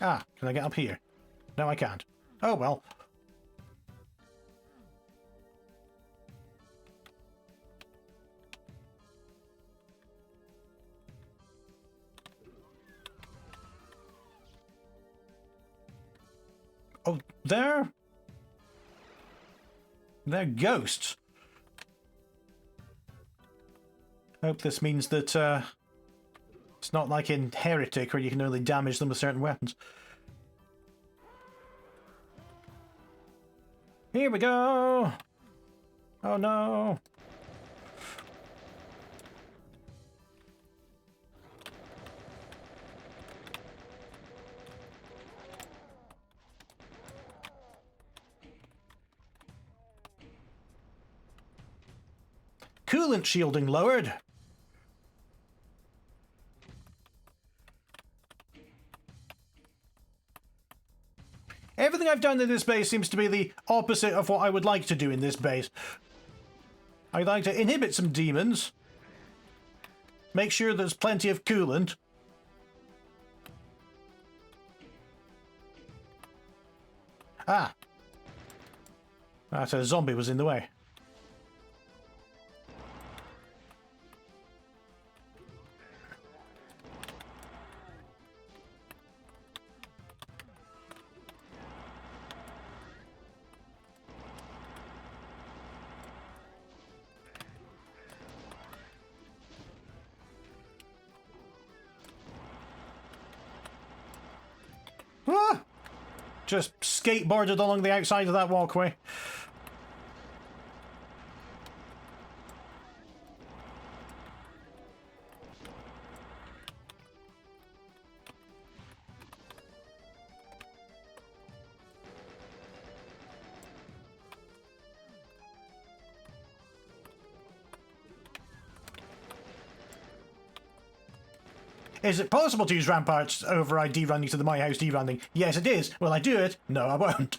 Ah, can I get up here? No, I can't. Oh well. Oh, they're ghosts. Hope this means that it's not like in Heretic where you can only damage them with certain weapons. Here we go! Oh no! Coolant shielding lowered. Everything I've done in this base seems to be the opposite of what I would like to do in this base. I'd like to inhibit some demons. Make sure there's plenty of coolant. Ah. So a zombie was in the way. Ah! Just skateboarded along the outside of that walkway. Is it possible to use ramparts override derunning to the My House derunning? Yes, it is. Will I do it? No, I won't.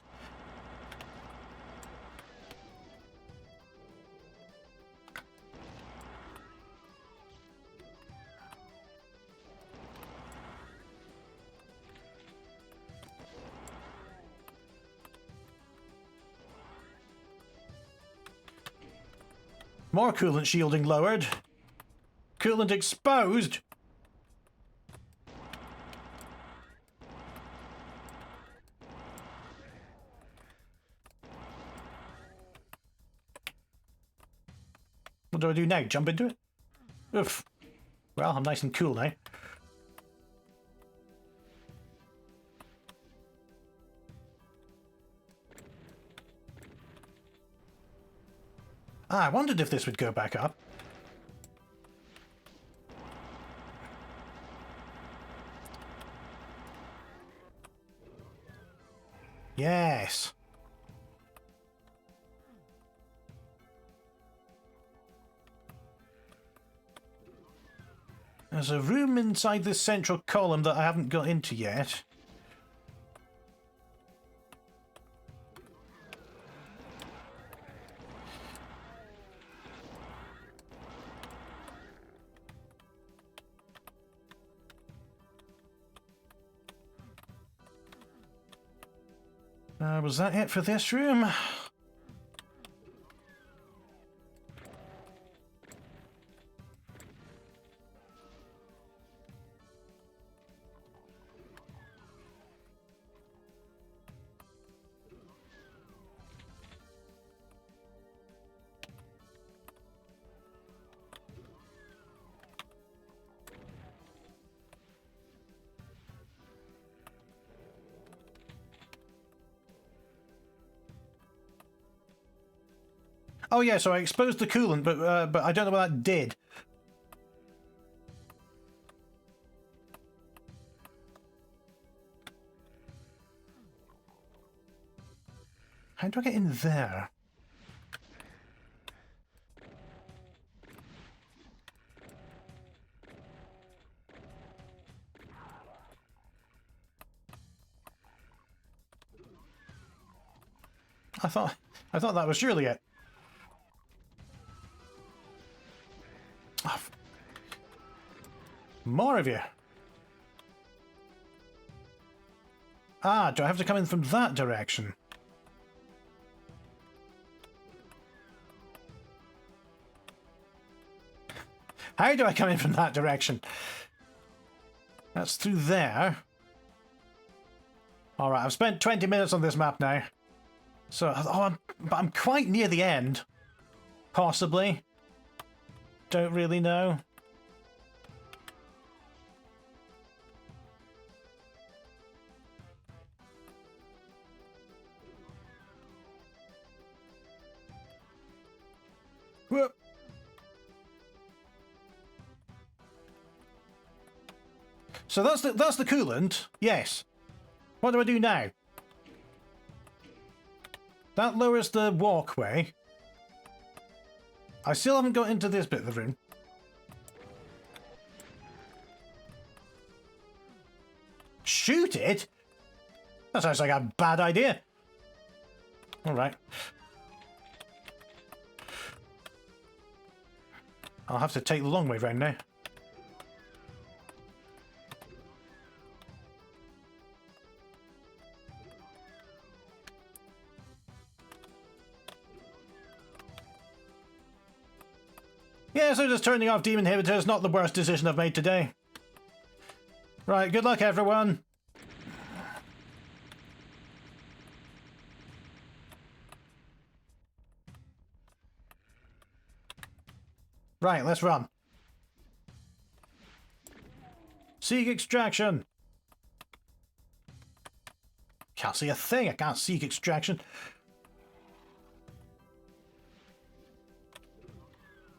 More coolant shielding lowered. Coolant exposed. What do I do now? Jump into it? Oof. Well, I'm nice and cool now. Ah, I wondered if this would go back up. Yes. There's a room inside this central column that I haven't got into yet. Was that it for this room? Oh yeah, so I exposed the coolant, but I don't know what that did. How do I get in there? I thought that was surely it. Oh, more of you. Ah, do I have to come in from that direction? How do I come in from that direction? That's through there. Alright, I've spent 20 minutes on this map now. So, oh, I'm quite near the end. Possibly. Don't really know. Whoop. So that's the coolant. Yes. What do I do now? That lowers the walkway. I still haven't got into this bit of the room. Shoot it? That sounds like a bad idea. Alright. I'll have to take the long way round now. Yeah, so just turning off demon inhibitors, not the worst decision I've made today. Right, good luck everyone. Right, let's run. Seek extraction. Can't see a thing, I can't seek extraction.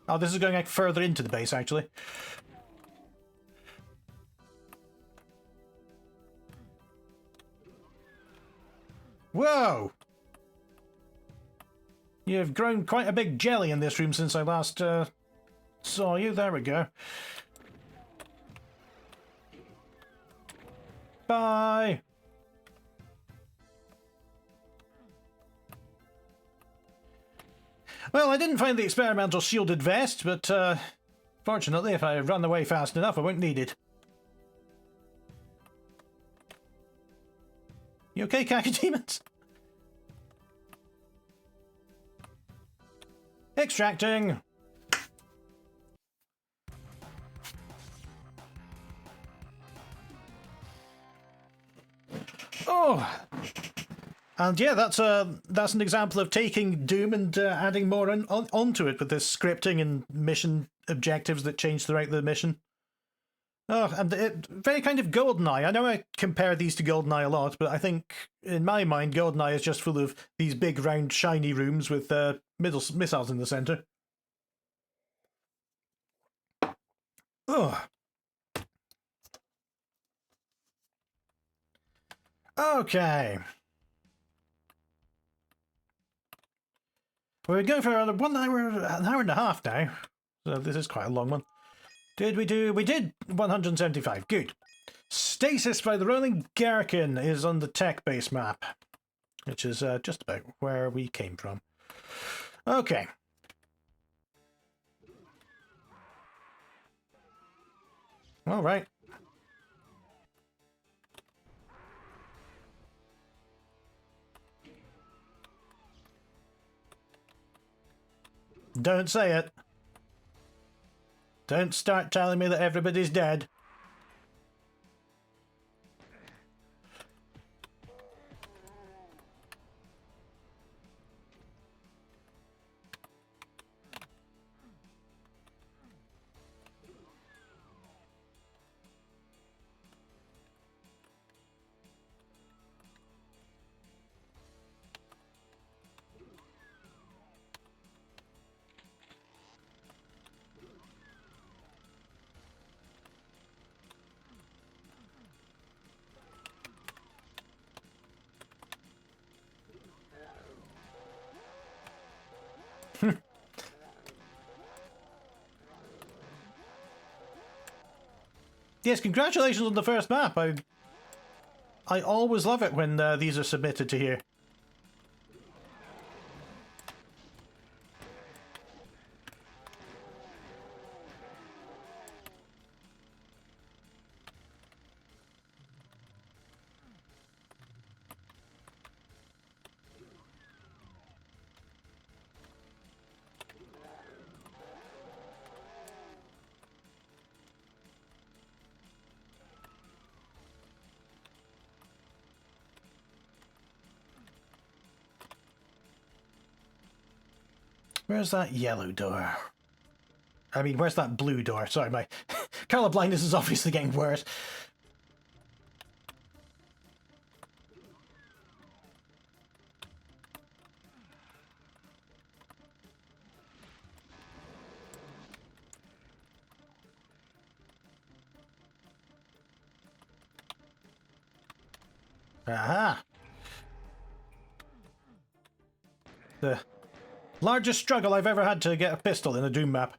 Oh, this is going like further into the base, actually. Whoa! You've grown quite a big jelly in this room since I last saw you. There we go. Bye! Well, I didn't find the experimental shielded vest, but fortunately, if I run away fast enough, I won't need it. You okay, cacodemons? Extracting! Oh! And yeah, that's an example of taking Doom and adding more onto it with this scripting and mission objectives that change throughout the mission. Oh, and very kind of GoldenEye. I know I compare these to GoldenEye a lot, but I think, in my mind, GoldenEye is just full of these big, round, shiny rooms with missiles in the centre. Oh. Okay. We're going for an hour and a half now, so this is quite a long one. We did 175, good. Stasis by the Rolling Gherkin is on the tech base map, which is just about where we came from. Okay. All right. Don't say it. Don't start telling me that everybody's dead. Yes, congratulations on the first map. I always love it when these are submitted to here. Where's that yellow door? I mean, where's that blue door? Sorry, my colour blindness is obviously getting worse. Aha! The largest struggle I've ever had to get a pistol in a Doom map.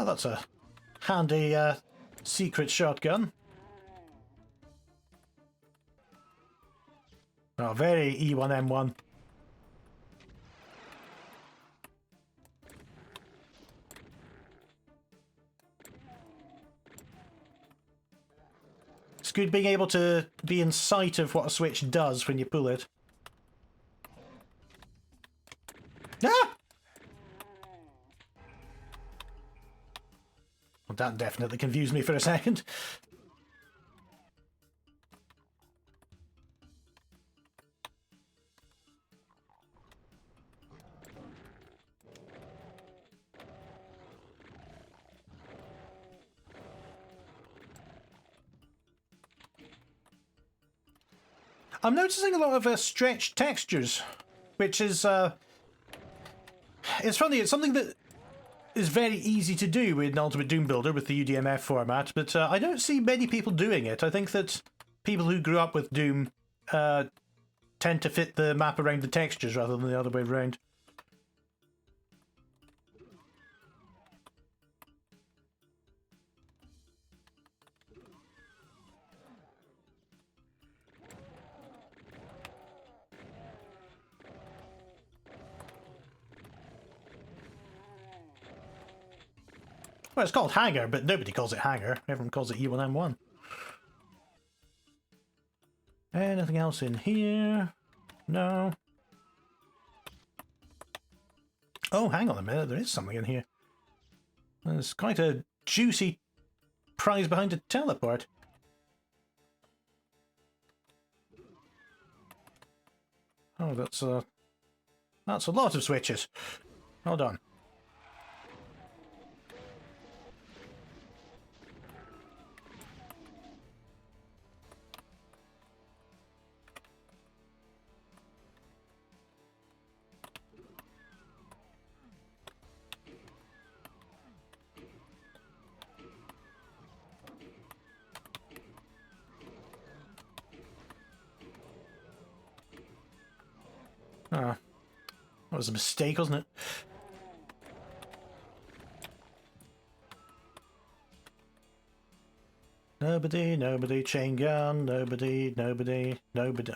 Oh, that's a handy secret shotgun. Oh, very E1M1. It's good being able to be in sight of what a switch does when you pull it. Ah! Well, that definitely confused me for a second. I'm noticing a lot of stretched textures, which is it's funny. It's something that is very easy to do in Ultimate Doom Builder with the UDMF format, but I don't see many people doing it. I think that people who grew up with Doom tend to fit the map around the textures rather than the other way around. Well, it's called Hangar, but nobody calls it Hangar. Everyone calls it E1M1. Anything else in here? No. Oh, hang on a minute. There is something in here. There's quite a juicy prize behind a teleport. Oh, that's a lot of switches. Hold on. Ah, that was a mistake, wasn't it? Nobody, chain gun, nobody.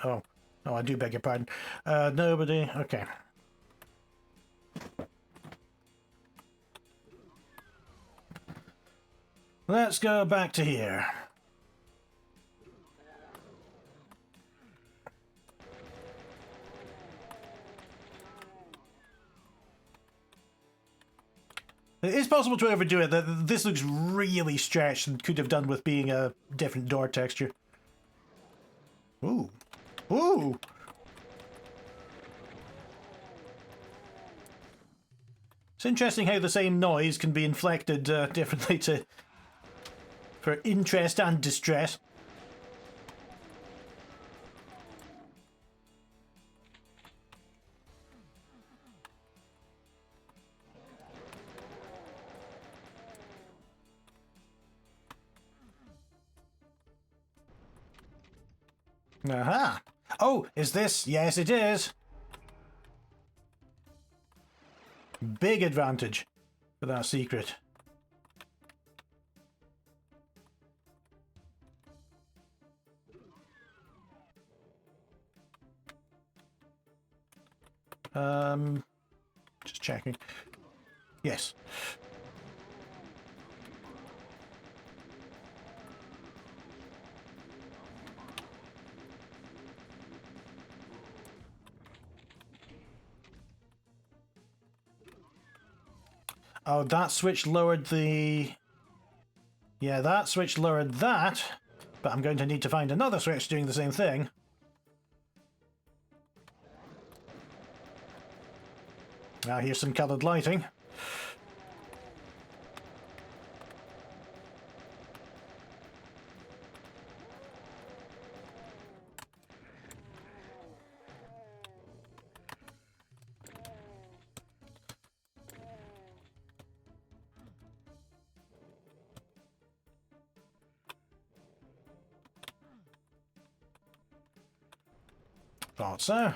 Oh, I do beg your pardon. Nobody, okay. Let's go back to here. It is possible to overdo it. This looks really stretched and could have done with being a different door texture. Ooh. Ooh! It's interesting how the same noise can be inflected differently for interest and distress. Aha! Oh, is this? Yes, it is. Big advantage for that secret. Just checking. Yes. Oh, that switch lowered the... Yeah, that switch lowered that, but I'm going to need to find another switch doing the same thing. Now here's some coloured lighting. Thought so.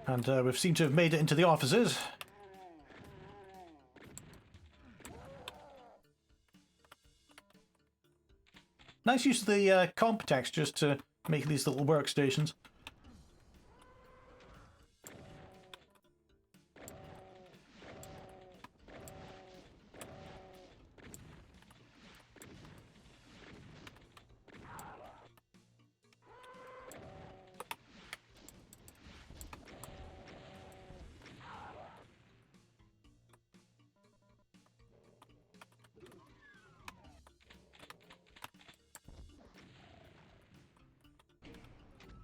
And we seem to have made it into the offices. Nice use of the comp textures to make these little workstations.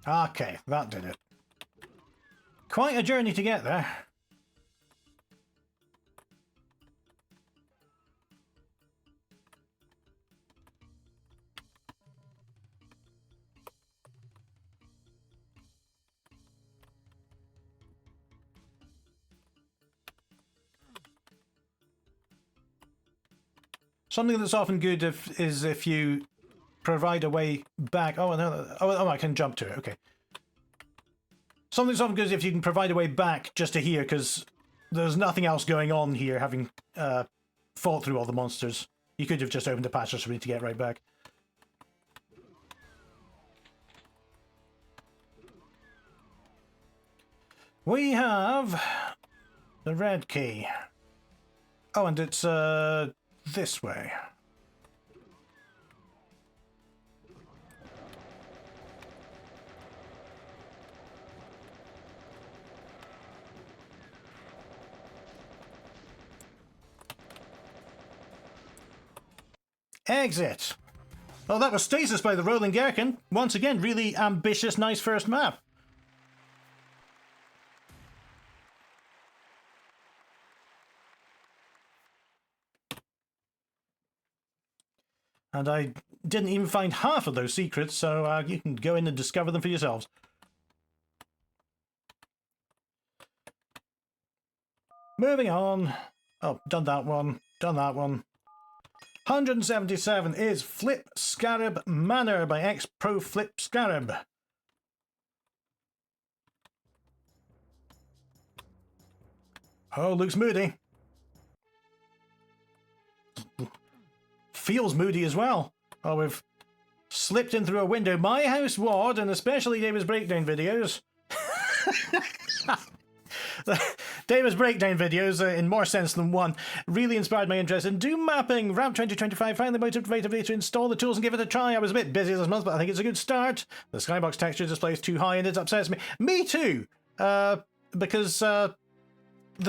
Okay, that did it. Quite a journey to get there. Something that's often good is if you provide a way back. Oh, no. Oh, I can jump to it. Okay. Something's often good if you can provide a way back just to here, because there's nothing else going on here, having fought through all the monsters. You could have just opened the passage for me to get right back. We have the red key. Oh, and it's this way. Exit. Oh, that was Stasis by the Rolling Gherkin. Once again, really ambitious, nice first map. And I didn't even find half of those secrets, so you can go in and discover them for yourselves. Moving on. Oh, done that one. Done that one. 177 is FlipScarab Manor by xProFlipScarab. Oh, looks moody. Feels moody as well. Oh, we've slipped in through a window. My house ward, and especially David's breakdown videos. David's breakdown videos, in more sense than one, really inspired my interest in Doom mapping. Ramp 2025 finally motivated me to install the tools and give it a try. I was a bit busy this month, but I think it's a good start. The skybox texture display is too high and it upsets me. Me too! Because the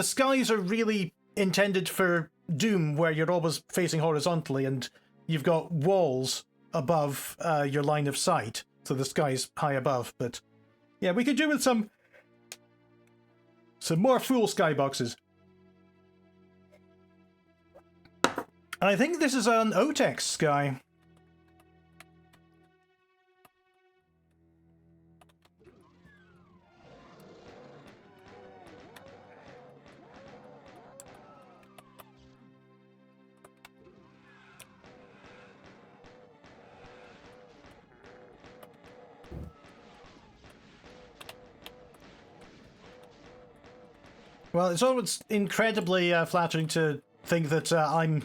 skies are really intended for Doom, where you're always facing horizontally and you've got walls above your line of sight, so the sky's high above. But yeah, we could do with some more full skyboxes. I think this is an OTEX sky. Well, it's always incredibly flattering to think that I'm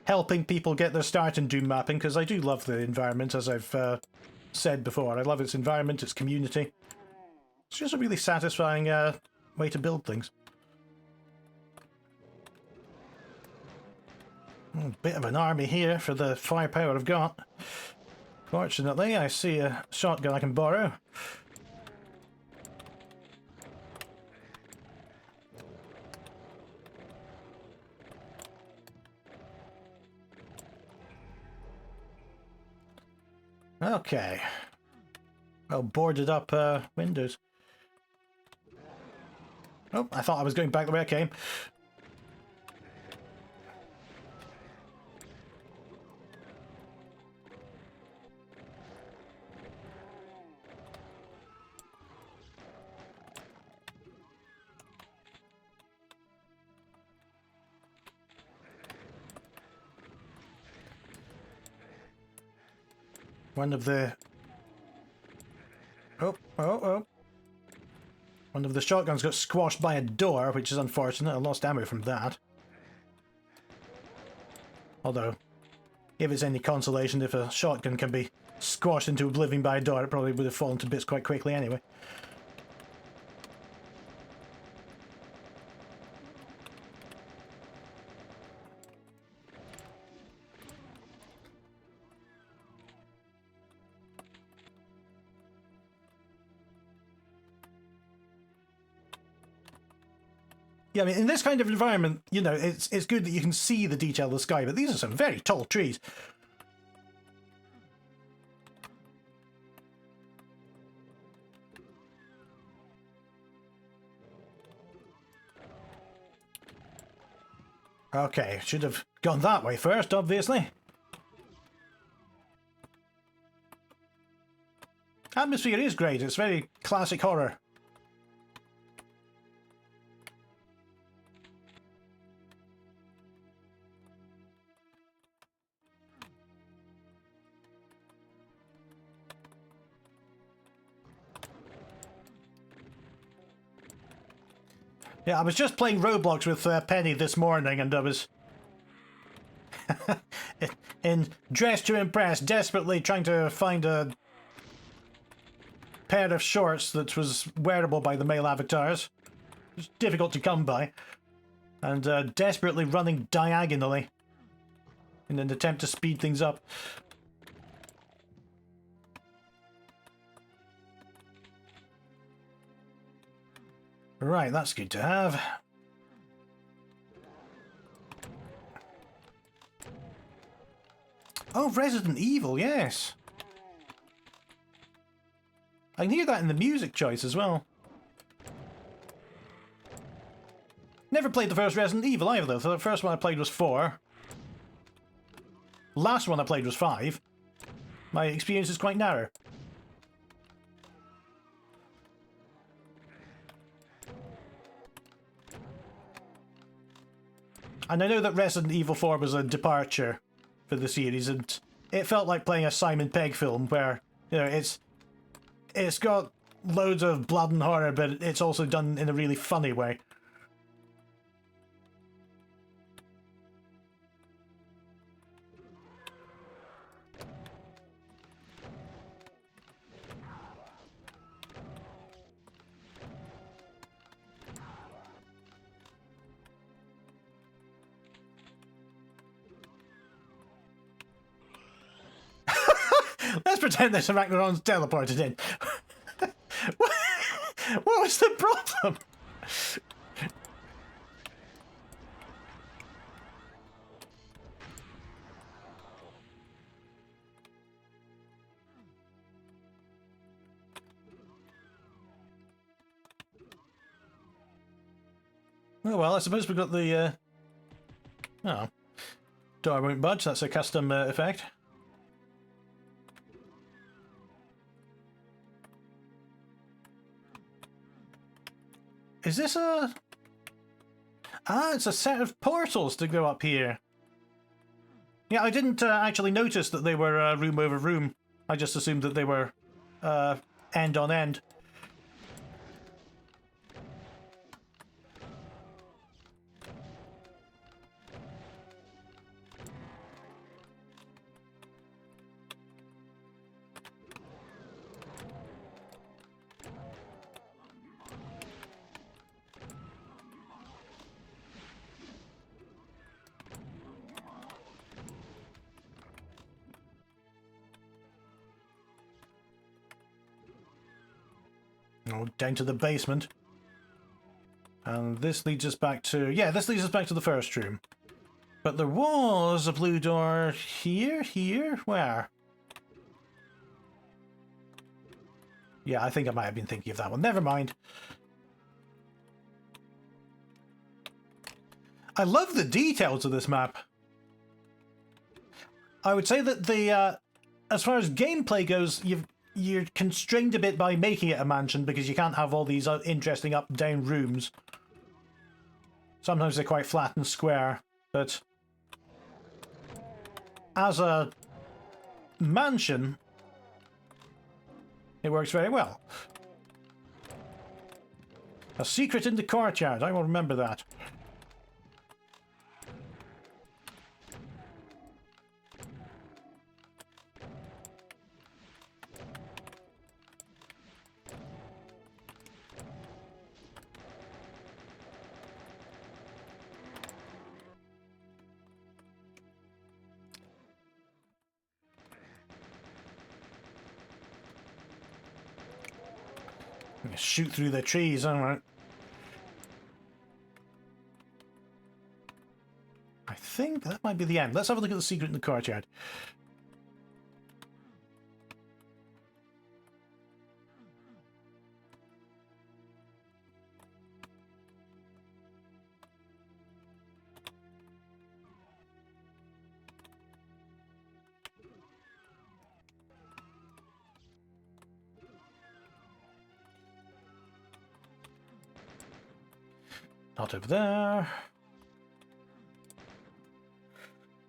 helping people get their start in Doom mapping, because I do love the environment, as I've said before. I love its environment, its community. It's just a really satisfying way to build things. A bit of an army here for the firepower I've got. Fortunately, I see a shotgun I can borrow. Okay. Well, boarded up windows. Oh, I thought I was going back the way I came. One of the... Oh. One of the shotguns got squashed by a door, which is unfortunate. I lost ammo from that. Although, if it's any consolation, if a shotgun can be squashed into oblivion by a door, it probably would have fallen to bits quite quickly anyway. Yeah, I mean, in this kind of environment, you know, it's good that you can see the detail of the sky, but these are some very tall trees. Okay, should have gone that way first, obviously. Atmosphere is great, it's very classic horror. Yeah, I was just playing Roblox with Penny this morning, and I was in Dress to Impress, desperately trying to find a pair of shorts that was wearable by the male avatars. It's difficult to come by, and desperately running diagonally in an attempt to speed things up. Right, that's good to have. Oh, Resident Evil, yes. I can hear that in the music choice as well. Never played the first Resident Evil either, though. The first one I played was 4. Last one I played was 5. My experience is quite narrow. And I know that Resident Evil 4 was a departure for the series, and it felt like playing a Simon Pegg film where, you know, it's got loads of blood and horror, but it's also done in a really funny way. Let's pretend this Arachnodon's teleported in. What was the problem? Oh well, I suppose we've got the... Oh. Door won't budge, that's a custom effect. Is this a... Ah, it's a set of portals to go up here. Yeah, I didn't actually notice that they were room over room. I just assumed that they were end on end. Oh, down to the basement. And this leads us back to... Yeah, this leads us back to the first room. But there was a blue door here? Here? Where? Yeah, I think I might have been thinking of that one. Never mind. I love the details of this map. I would say that the... as far as gameplay goes, you're constrained a bit by making it a mansion because you can't have all these interesting up-down rooms. Sometimes they're quite flat and square, but as a mansion, it works very well. A secret in the courtyard, I will remember that. Shoot through the trees, alright. I think that might be the end. Let's have a look at the secret in the courtyard. Not over there.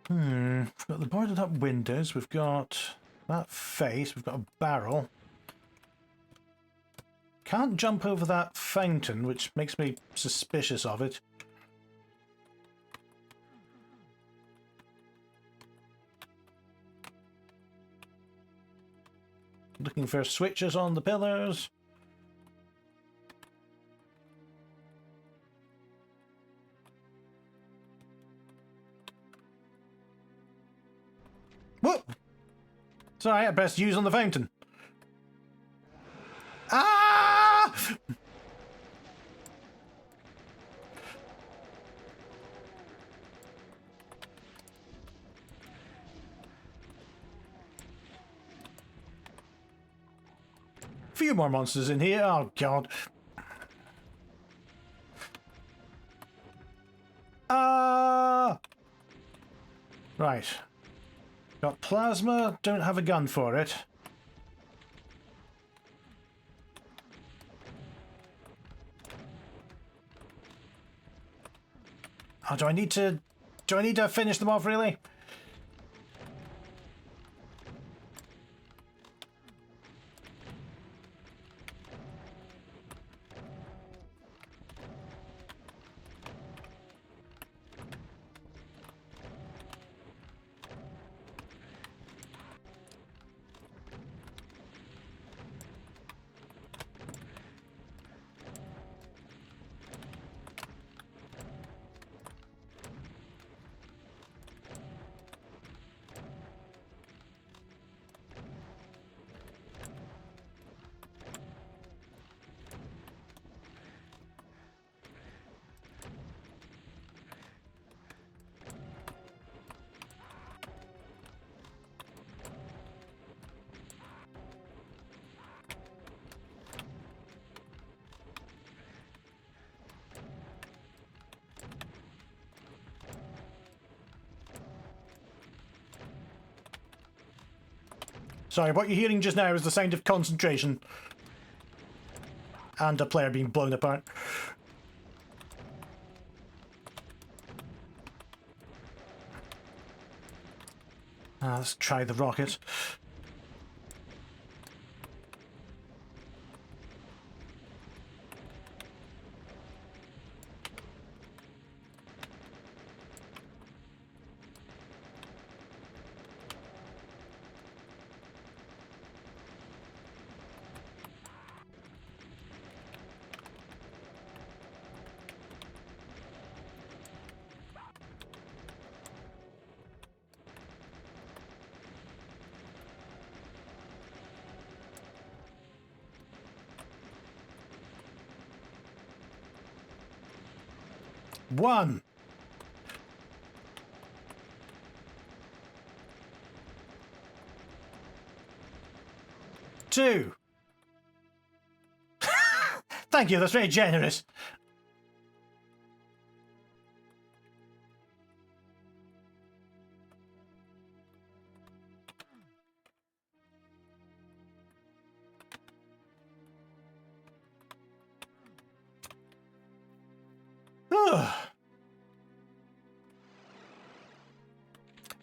We've got the boarded up windows, we've got that face, we've got a barrel. Can't jump over that fountain, which makes me suspicious of it. Looking for switches on the pillars. Whoa! Sorry, I pressed use on the fountain. Ah! Few more monsters in here. Oh, God. Ah! Right. Got plasma, don't have a gun for it. Oh, do I need to finish them off, really? Sorry, what you're hearing just now is the sound of concentration. And a player being blown apart. Let's try the rocket. 1. 2. Thank you, that's very generous.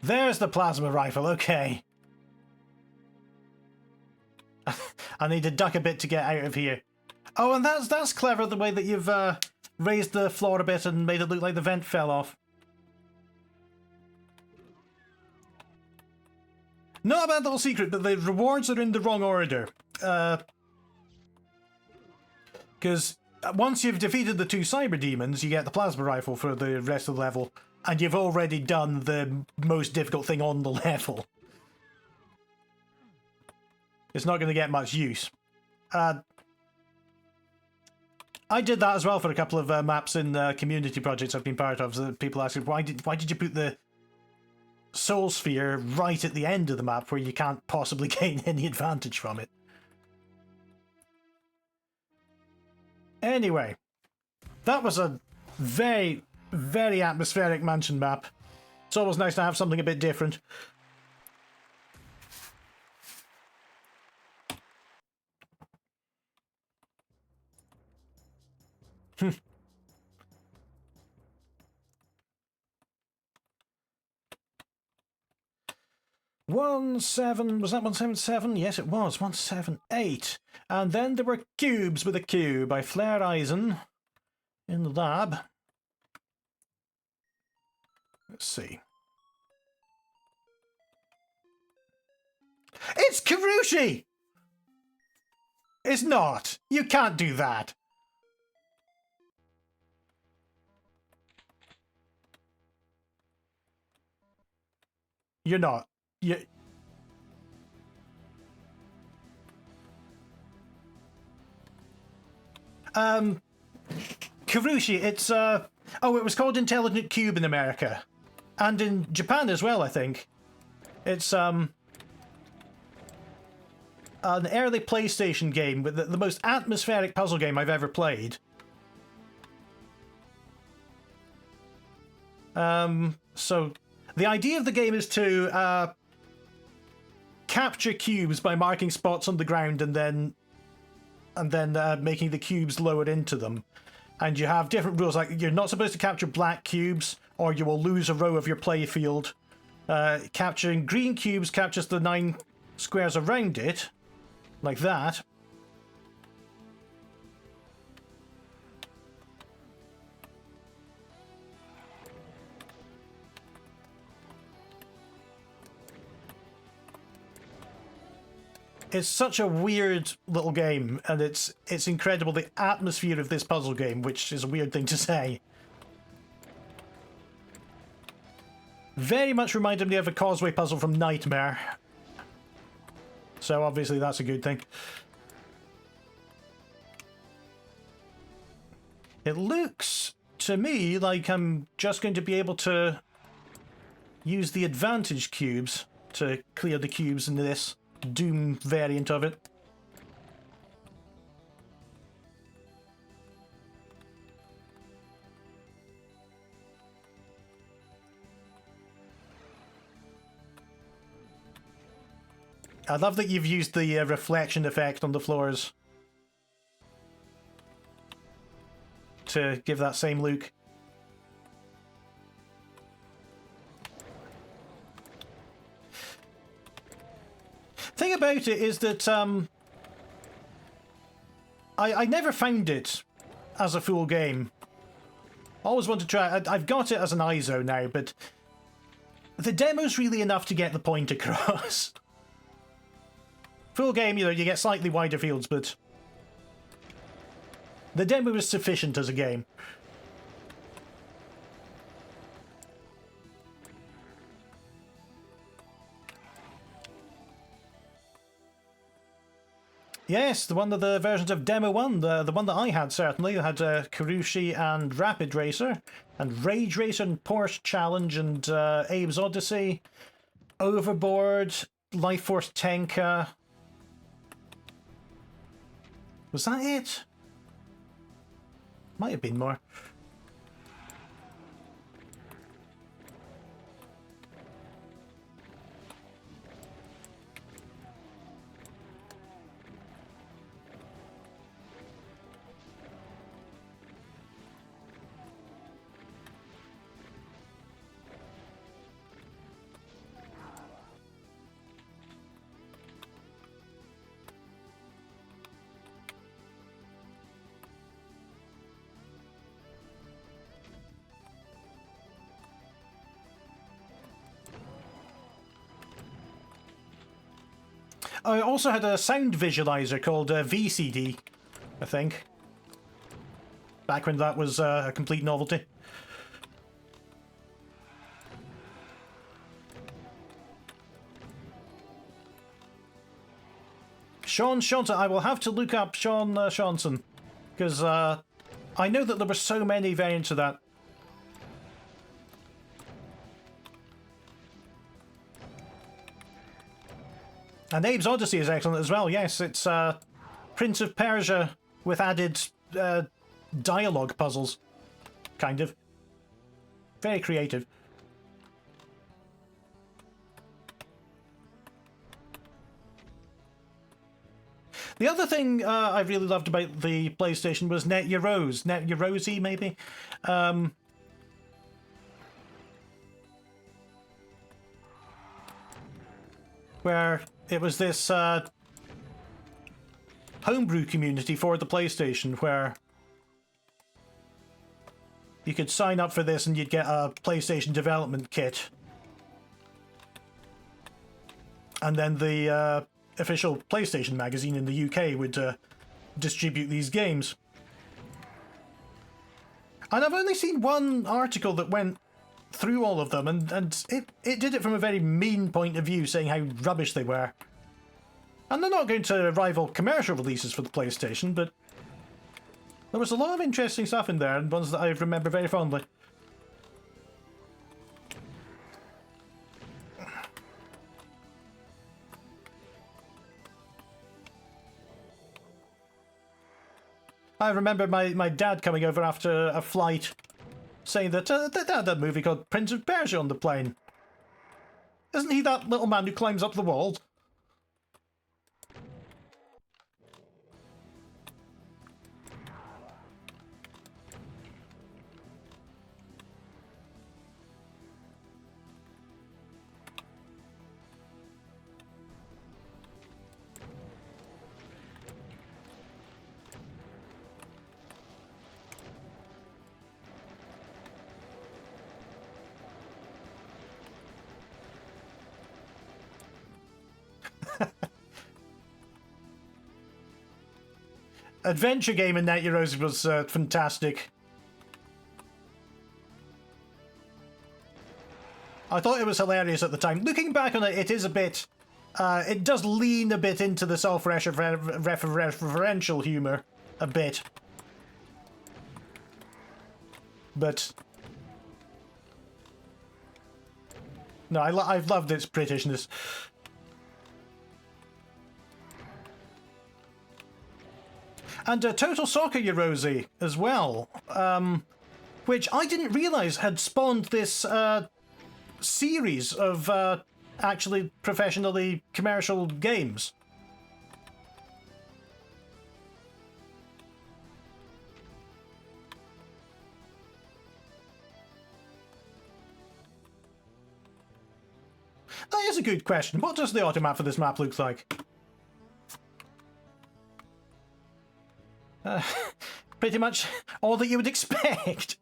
There's the plasma rifle, okay. I need to duck a bit to get out of here. Oh, and that's clever, the way that you've raised the floor a bit and made it look like the vent fell off. Not a bad little secret, but the rewards are in the wrong order. Because once you've defeated the 2 cyber demons, you get the plasma rifle for the rest of the level, and you've already done the most difficult thing on the level. It's not going to get much use. I did that as well for a couple of maps in community projects I've been part of. So people asking, why did you put the soul sphere right at the end of the map where you can't possibly gain any advantage from it? Anyway, that was a very, very atmospheric mansion map. It's always nice to have something a bit different. Was that 177? Yes, it was 178. And then there were cubes with a Q by FlareEisen in the lab. Let's see. It's Karushi! It's not. You can't do that. You're not. Karushi, it's oh, it was called Intelligent Cube in America. And in Japan as well, I think. It's an early PlayStation game with the most atmospheric puzzle game I've ever played. So the idea of the game is to capture cubes by marking spots on the ground and then making the cubes lower into them. And you have different rules, like you're not supposed to capture black cubes or you will lose a row of your play field. Capturing green cubes captures the 9 squares around it, like that. It's such a weird little game, and it's incredible, the atmosphere of this puzzle game, which is a weird thing to say. Very much reminded me of a causeway puzzle from Nightmare. So obviously that's a good thing. It looks to me like I'm just going to be able to use the advantage cubes to clear the cubes in this Doom variant of it. I love that you've used the reflection effect on the floors to give that same look. Thing about it is that I never found it as a full game. Always wanted to try. I've got it as an ISO now, but the demo's really enough to get the point across. Full game, you know, you get slightly wider fields, but the demo is sufficient as a game. Yes, the one of the versions of Demo 1, the one that I had certainly. I had Karushi and Rapid Racer, and Rage Racer and Porsche Challenge, and Abe's Odyssey, Overboard, Life Force Tenka. Was that it? Might have been more. I also had a sound visualizer called VCD, I think. Back when that was a complete novelty. Sean Shaunson. I will have to look up Sean Shaunson, because I know that there were so many variants of that. And Abe's Odyssey is excellent as well, yes. It's Prince of Persia with added dialogue puzzles, kind of. Very creative. The other thing I really loved about the PlayStation was Net Your Rose. Net Your Rosie, maybe? Where it was this homebrew community for the PlayStation, where you could sign up for this and you'd get a PlayStation development kit. And then the official PlayStation magazine in the UK would distribute these games. And I've only seen one article that went through all of them, and it did it from a very mean point of view, saying how rubbish they were. And they're not going to rival commercial releases for the PlayStation, but there was a lot of interesting stuff in there, and ones that I remember very fondly. I remember my dad coming over after a flight, saying that they had that movie called Prince of Persia on the plane. Isn't he that little man who climbs up the walls? Adventure game in Net Your Rose was fantastic. I thought it was hilarious at the time. Looking back on it, it is a bit... it does lean a bit into the self-referential humour. A bit. But... no, I've loved its Britishness. And Total Soccer Eurosi as well, which I didn't realise had spawned this series of actually professionally commercial games. That is a good question. What does the automap for this map look like? Pretty much all that you would expect.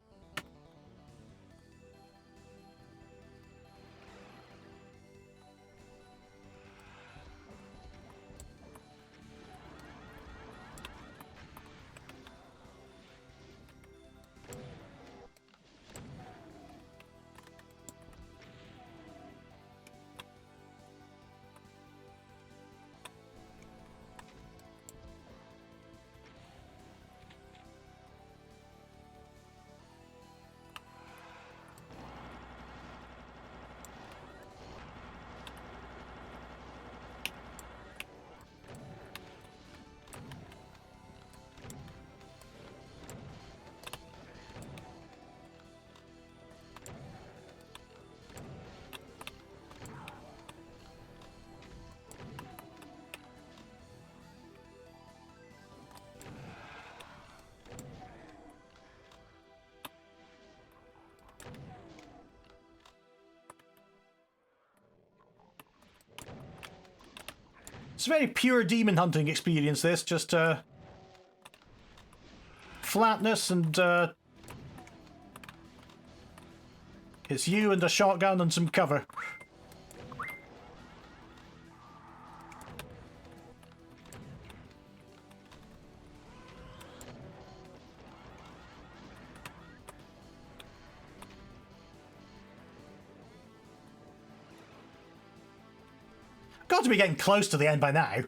It's a very pure demon hunting experience, this. Just, flatness and, it's you and a shotgun and some cover. Got to be getting close to the end by now.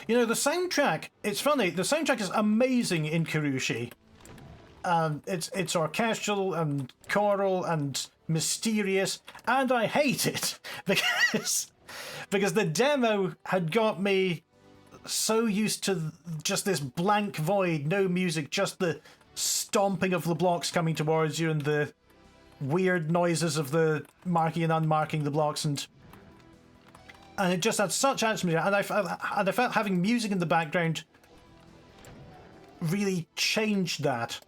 You know, the soundtrack, it's funny, the soundtrack is amazing in Kurushi. It's orchestral and choral and mysterious, and I hate it because the demo had got me so used to just this blank void, no music, just the stomping of the blocks coming towards you and the weird noises of the marking and unmarking the blocks, and it just had such atmosphere, and I felt having music in the background really changed that.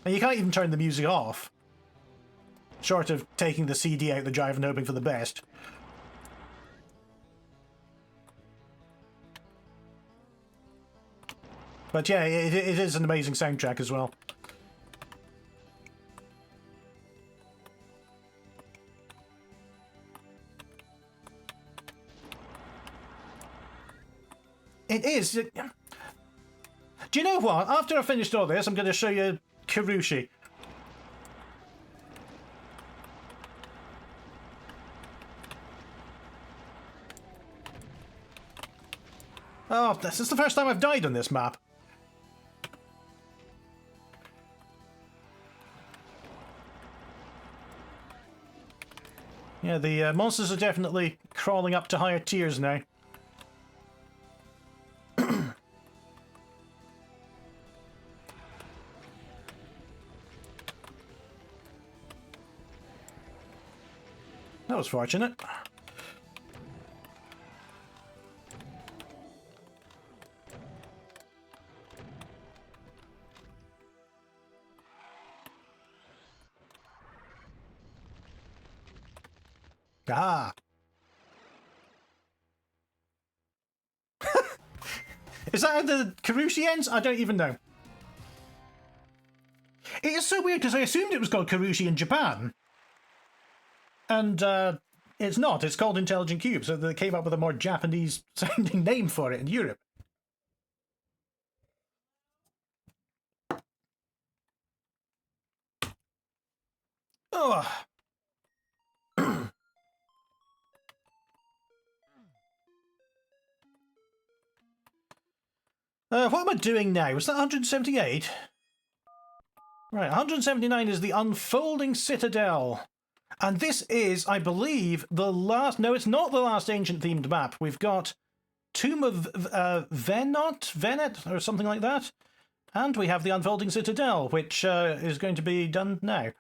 And you can't even turn the music off, short of taking the CD out the drive and hoping for the best. But yeah, it is an amazing soundtrack as well. It is. Do you know what? After I finished all this, I'm going to show you Kurushi. Oh, this is the first time I've died on this map. Yeah, the monsters are definitely crawling up to higher tiers now. That was fortunate. Ah. Is that how the Kurushi ends? I don't even know. It is so weird because I assumed it was called Kurushi in Japan. And it's not. It's called Intelligent Qubes. So they came up with a more Japanese sounding name for it in Europe. Oh. What am I doing now? Was that 178? Right, 179 is the Unfolding Citadel. And this is, I believe, the last... No, it's not the last ancient-themed map. We've got Tomb of Venet, or something like that. And we have the Unfolding Citadel, which is going to be done now.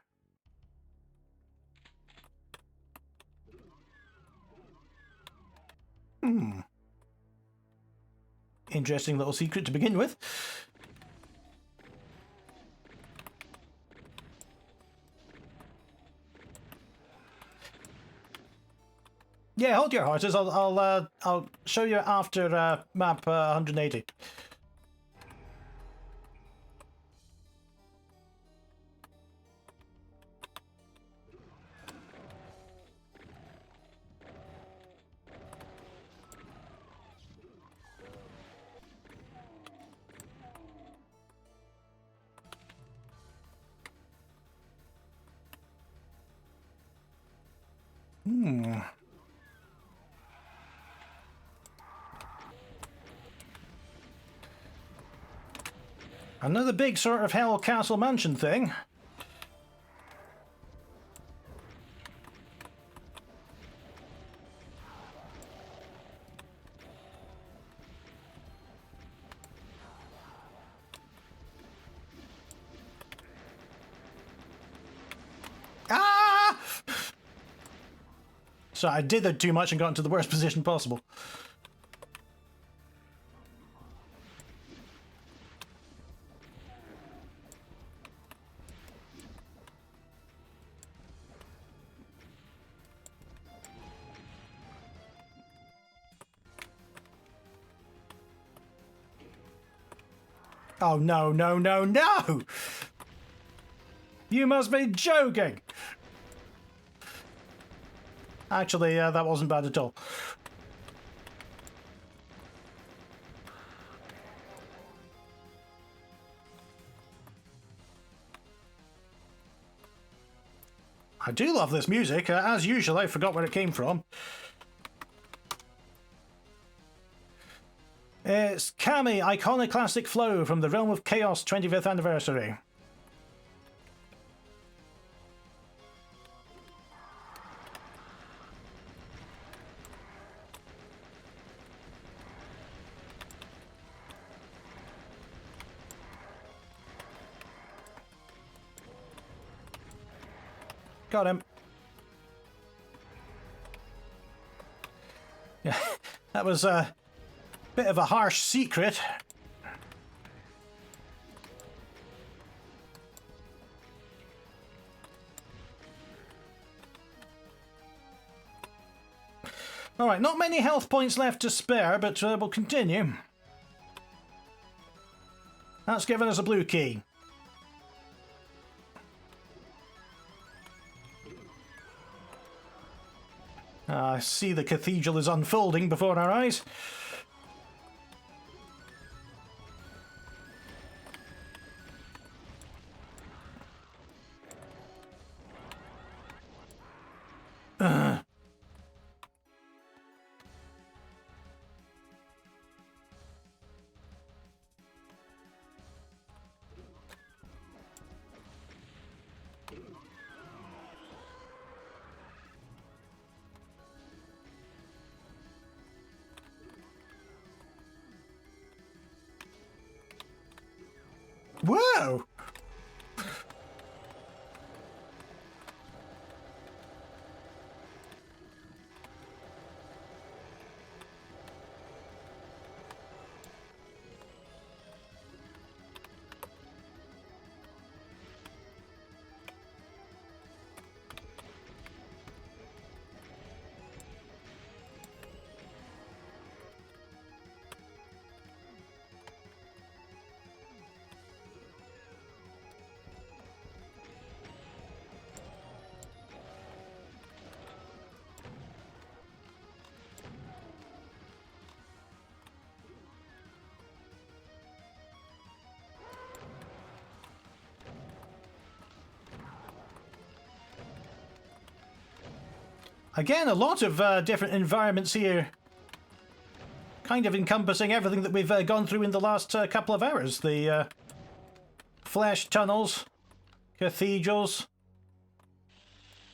Interesting little secret to begin with. Yeah, hold your horses. I'll show you after map 180. Another big sort of Hell Castle Mansion thing. Ah! So I did that too much and got into the worst position possible. Oh, no, no, no, no! You must be joking! Actually, that wasn't bad at all. I do love this music. As usual, I forgot where it came from. It's Kami, Iconoclastic Flow from the Realm of Chaos 25th Anniversary. Got him. Yeah, that was a bit of a harsh secret. Alright, not many health points left to spare, but we'll continue. That's given us a blue key. I see the cathedral is unfolding before our eyes. Whoa! Again, a lot of different environments here, kind of encompassing everything that we've gone through in the last couple of hours. The flesh tunnels, cathedrals.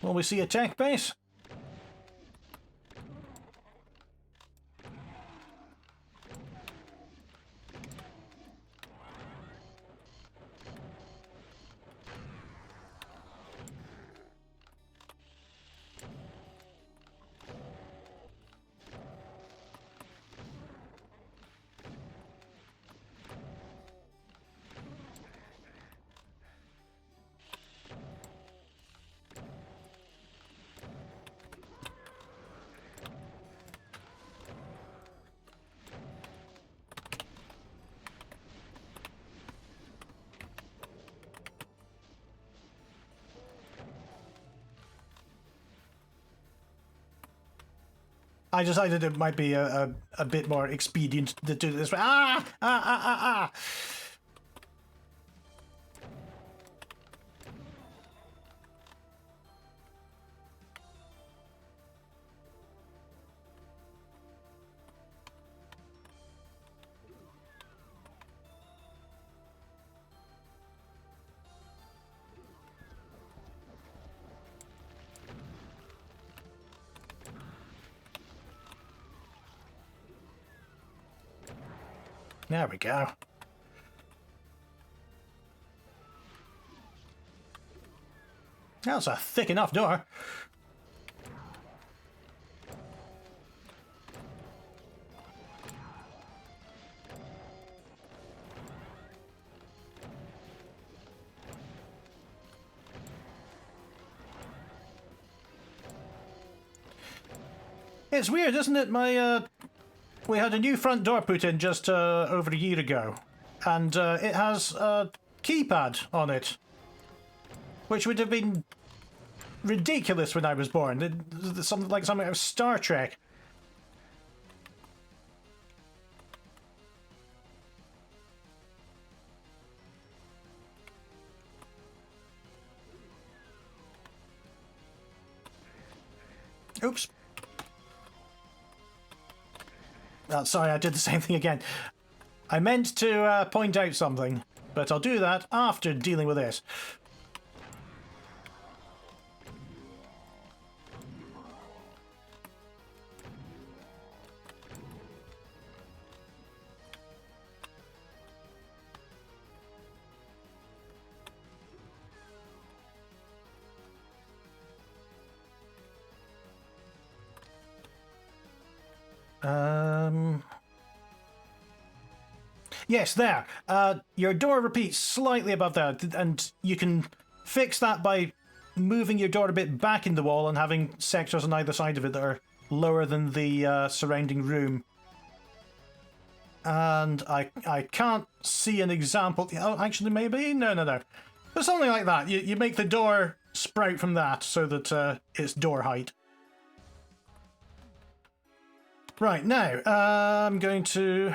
Will we see a tech base? I decided it might be a bit more expedient to do this. Ah! Ah! Ah! Ah! Ah! There we go. That's a thick enough door. It's weird, isn't it? We had a new front door put in just over a year ago, and it has a keypad on it, which would have been ridiculous when I was born. Something out of Star Trek. Oops. Oh, sorry, I did the same thing again. I meant to point out something, but I'll do that after dealing with this. Yes, there. Your door repeats slightly above there, and you can fix that by moving your door a bit back in the wall and having sectors on either side of it that are lower than the surrounding room. And I can't see an example. Oh, actually, maybe? No. But something like that. You make the door sprout from that so that it's door height. Right, now, I'm going to...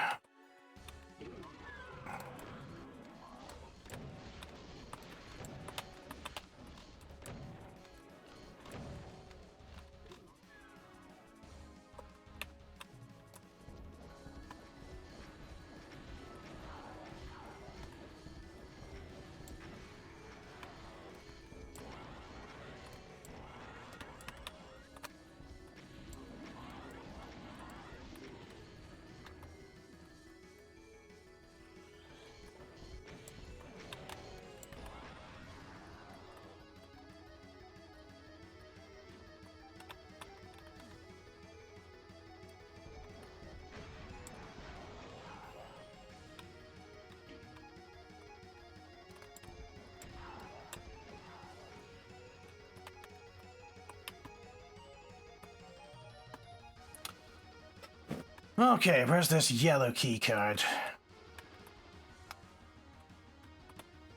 Okay, where's this yellow key card?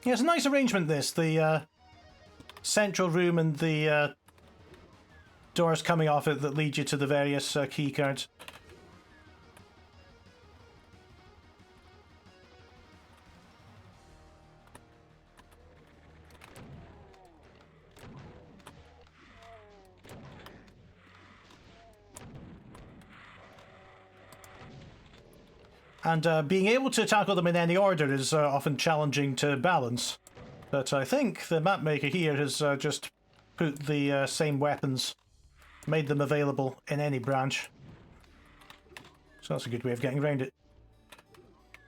Yeah, it's a nice arrangement, this. The central room and the doors coming off it that lead you to the various key cards. And being able to tackle them in any order is often challenging to balance. But I think the map maker here has just put the same weapons, made them available in any branch. So that's a good way of getting around it.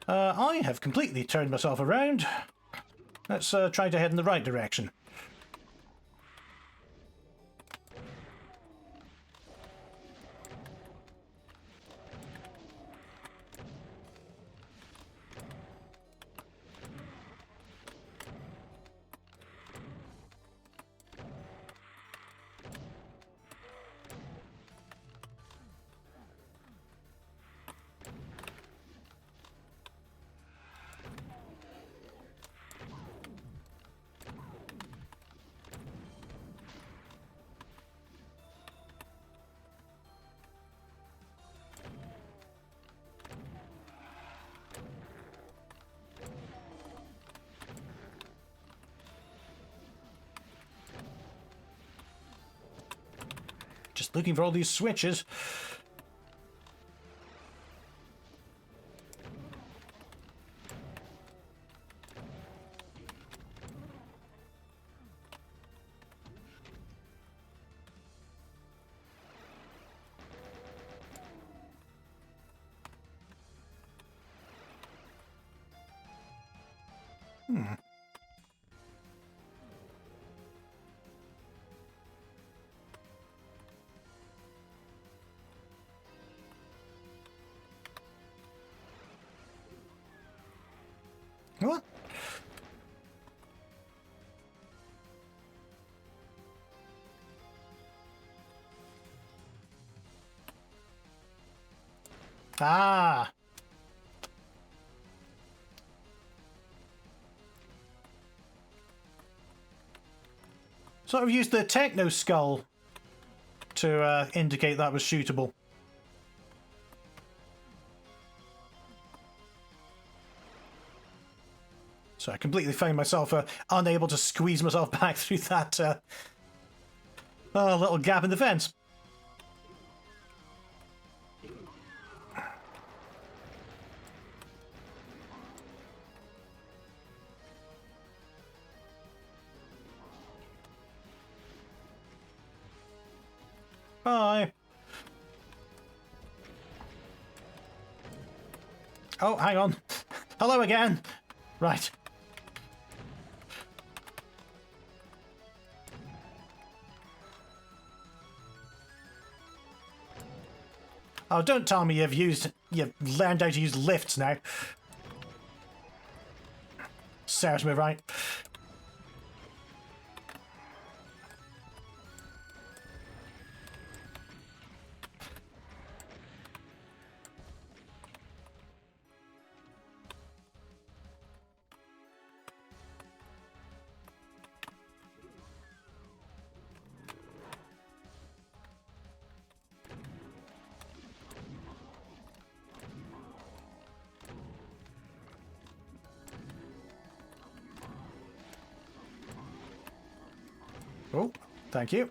I have completely turned myself around. Let's try to head in the right direction. Just looking for all these switches. What? Ah! Sort of used the techno skull to indicate that was shootable. So I completely found myself unable to squeeze myself back through that little gap in the fence. Bye. Oh, hang on. Hello again. Right. Oh, don't tell me you've learned how to use lifts now. Serves me right. Oh, thank you.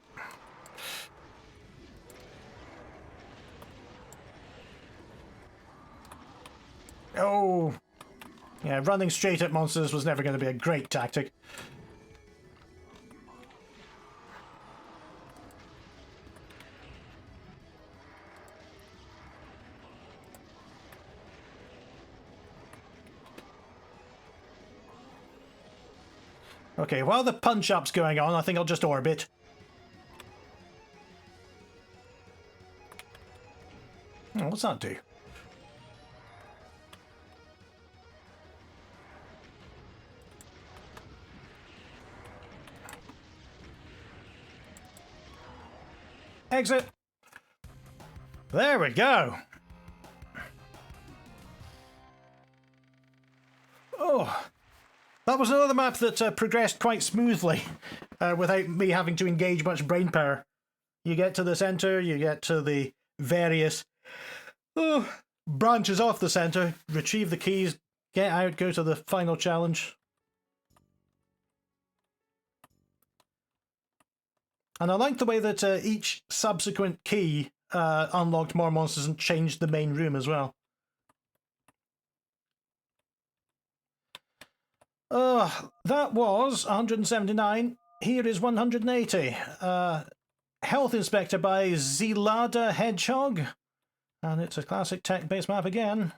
Oh, yeah, running straight at monsters was never going to be a great tactic. Okay, while the punch-up's going on, I think I'll just orbit. Oh, what's that do? Exit! There we go! Oh! That was another map that progressed quite smoothly, without me having to engage much brain power. You get to the center, you get to the various branches off the center, retrieve the keys, get out, go to the final challenge. And I like the way that each subsequent key unlocked more monsters and changed the main room as well. That was 179. Here is 180. HealthInspector by XelaDaHedgehog. And it's a classic tech-based map again.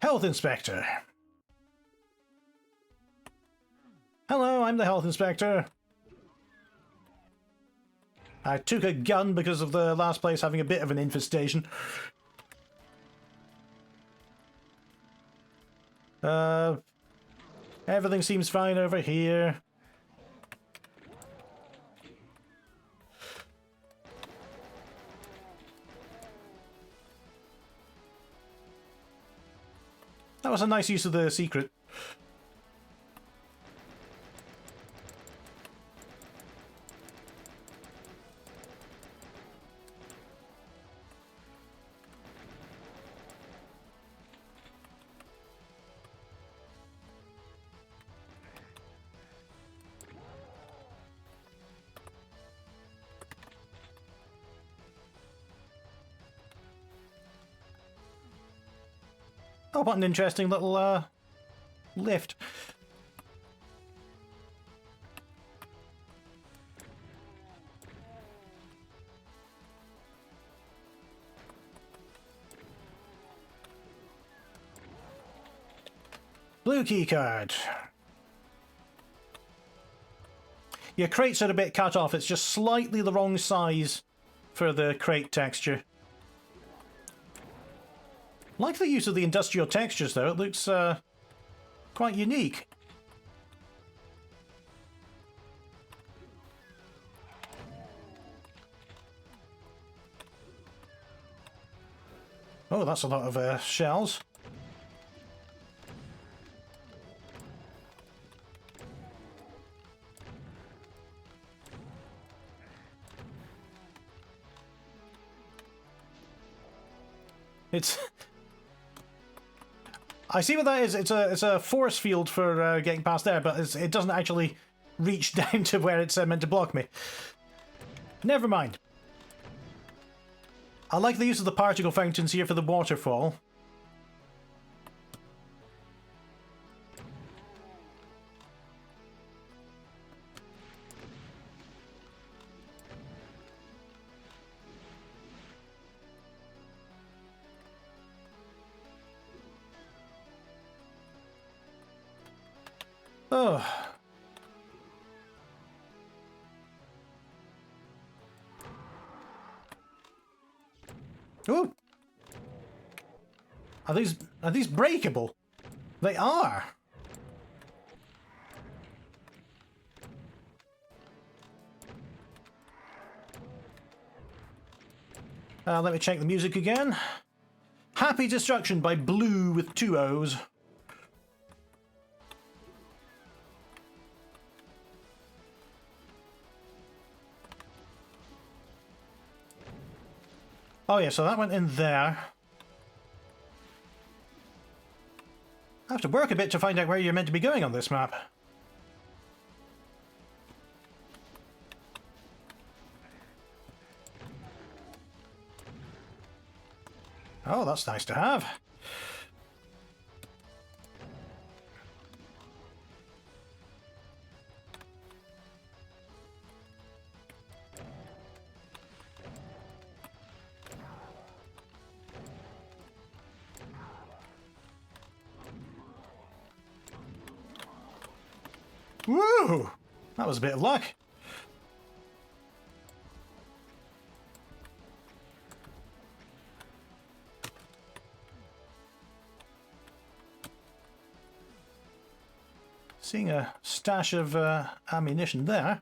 HealthInspector. Hello, I'm the HealthInspector. I took a gun because of the last place having a bit of an infestation. Everything seems fine over here. That was a nice use of the secret. Oh, what an interesting little lift. Blue key card. Your crates are a bit cut off. It's just slightly the wrong size for the crate texture. Like the use of the industrial textures, though. It looks quite unique. Oh, that's a lot of shells. It's... I see what that is. It's a force field for getting past there, but it doesn't actually reach down to where it's meant to block me. Never mind. I like the use of the particle fountains here for the waterfall. Oh. Ooh. Are these breakable? They are. Let me check the music again. Happy Destruction by Blue with 2 O's. Oh yeah, so that went in there. I have to work a bit to find out where you're meant to be going on this map. Oh, that's nice to have. Woo! That was a bit of luck. Seeing a stash of ammunition there.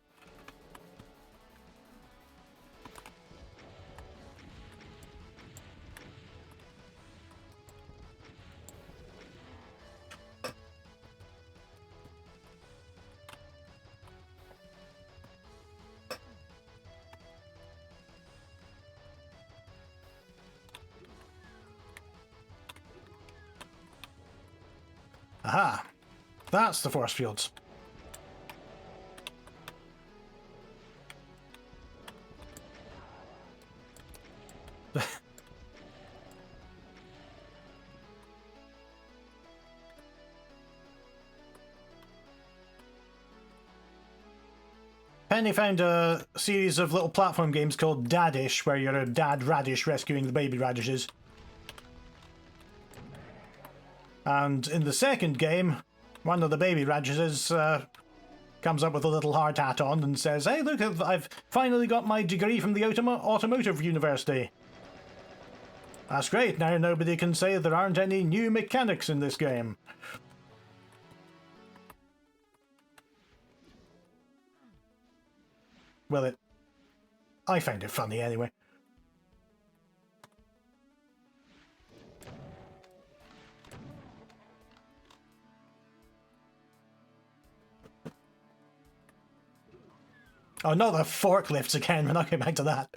Aha! That's the force fields. Penny found a series of little platform games called Dadish, where you're a dad radish rescuing the baby radishes. And in the second game, one of the baby radishes comes up with a little hard hat on and says, "Hey, look, I've finally got my degree from the automotive university." That's great, now nobody can say there aren't any new mechanics in this game. Well, I find it funny anyway. Oh, not the forklifts again, we're not going back to that.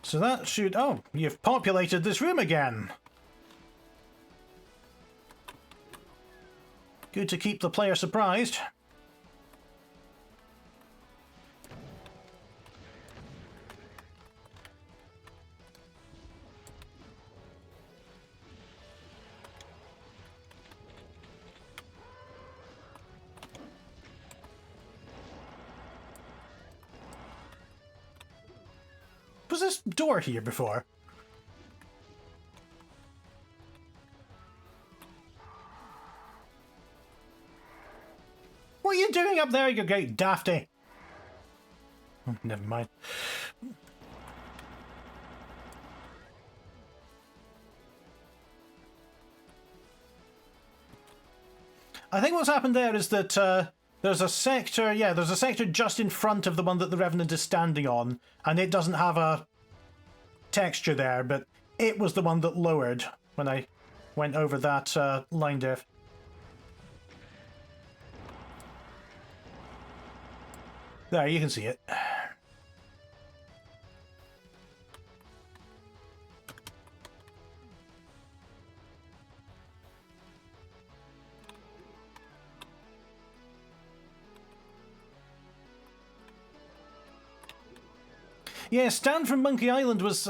So that should... Oh, you've populated this room again. Good to keep the player surprised. Was this door here before? What are you doing up there, you great dafty? Oh, never mind. I think what's happened there is that there's a sector, yeah, there's a sector just in front of the one that the Revenant is standing on, and it doesn't have a texture there, but it was the one that lowered when I went over that line diff. There, you can see it. Yeah, Stan from Monkey Island was...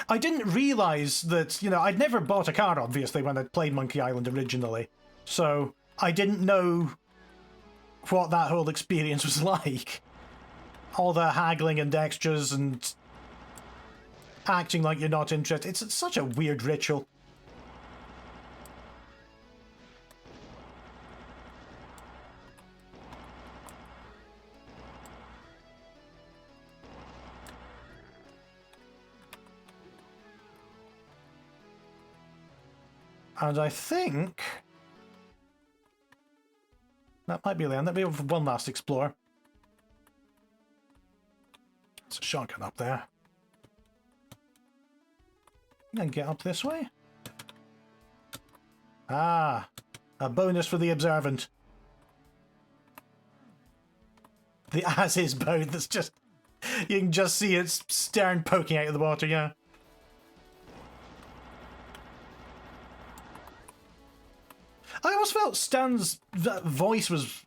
I didn't realise that, you know, I'd never bought a car, obviously, when I played Monkey Island originally. So I didn't know what that whole experience was like. All the haggling and extras and acting like you're not interested. It's such a weird ritual. And I think that might be the end. Let me have one last explore. There's a shotgun up there. And get up this way. Ah, a bonus for the observant. The as-is boat that's just... You can just see its stern poking out of the water, yeah. I always felt Stan's voice was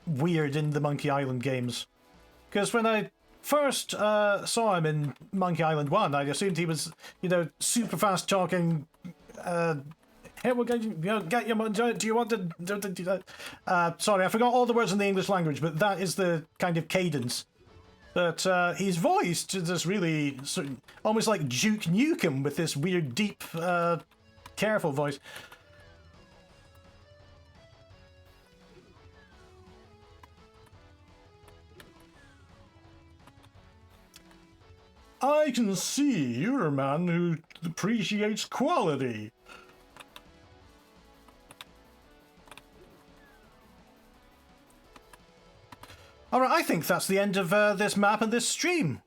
weird in the Monkey Island games. Because when I first saw him in Monkey Island 1, I assumed he was, you know, super fast talking. Hey, we'll get your... Do you want to... sorry, I forgot all the words in the English language, but that is the kind of cadence. But his voice just really... almost like Duke Nukem with this weird, deep, careful voice. I can see you're a man who appreciates quality. Alright, I think that's the end of this map and this stream.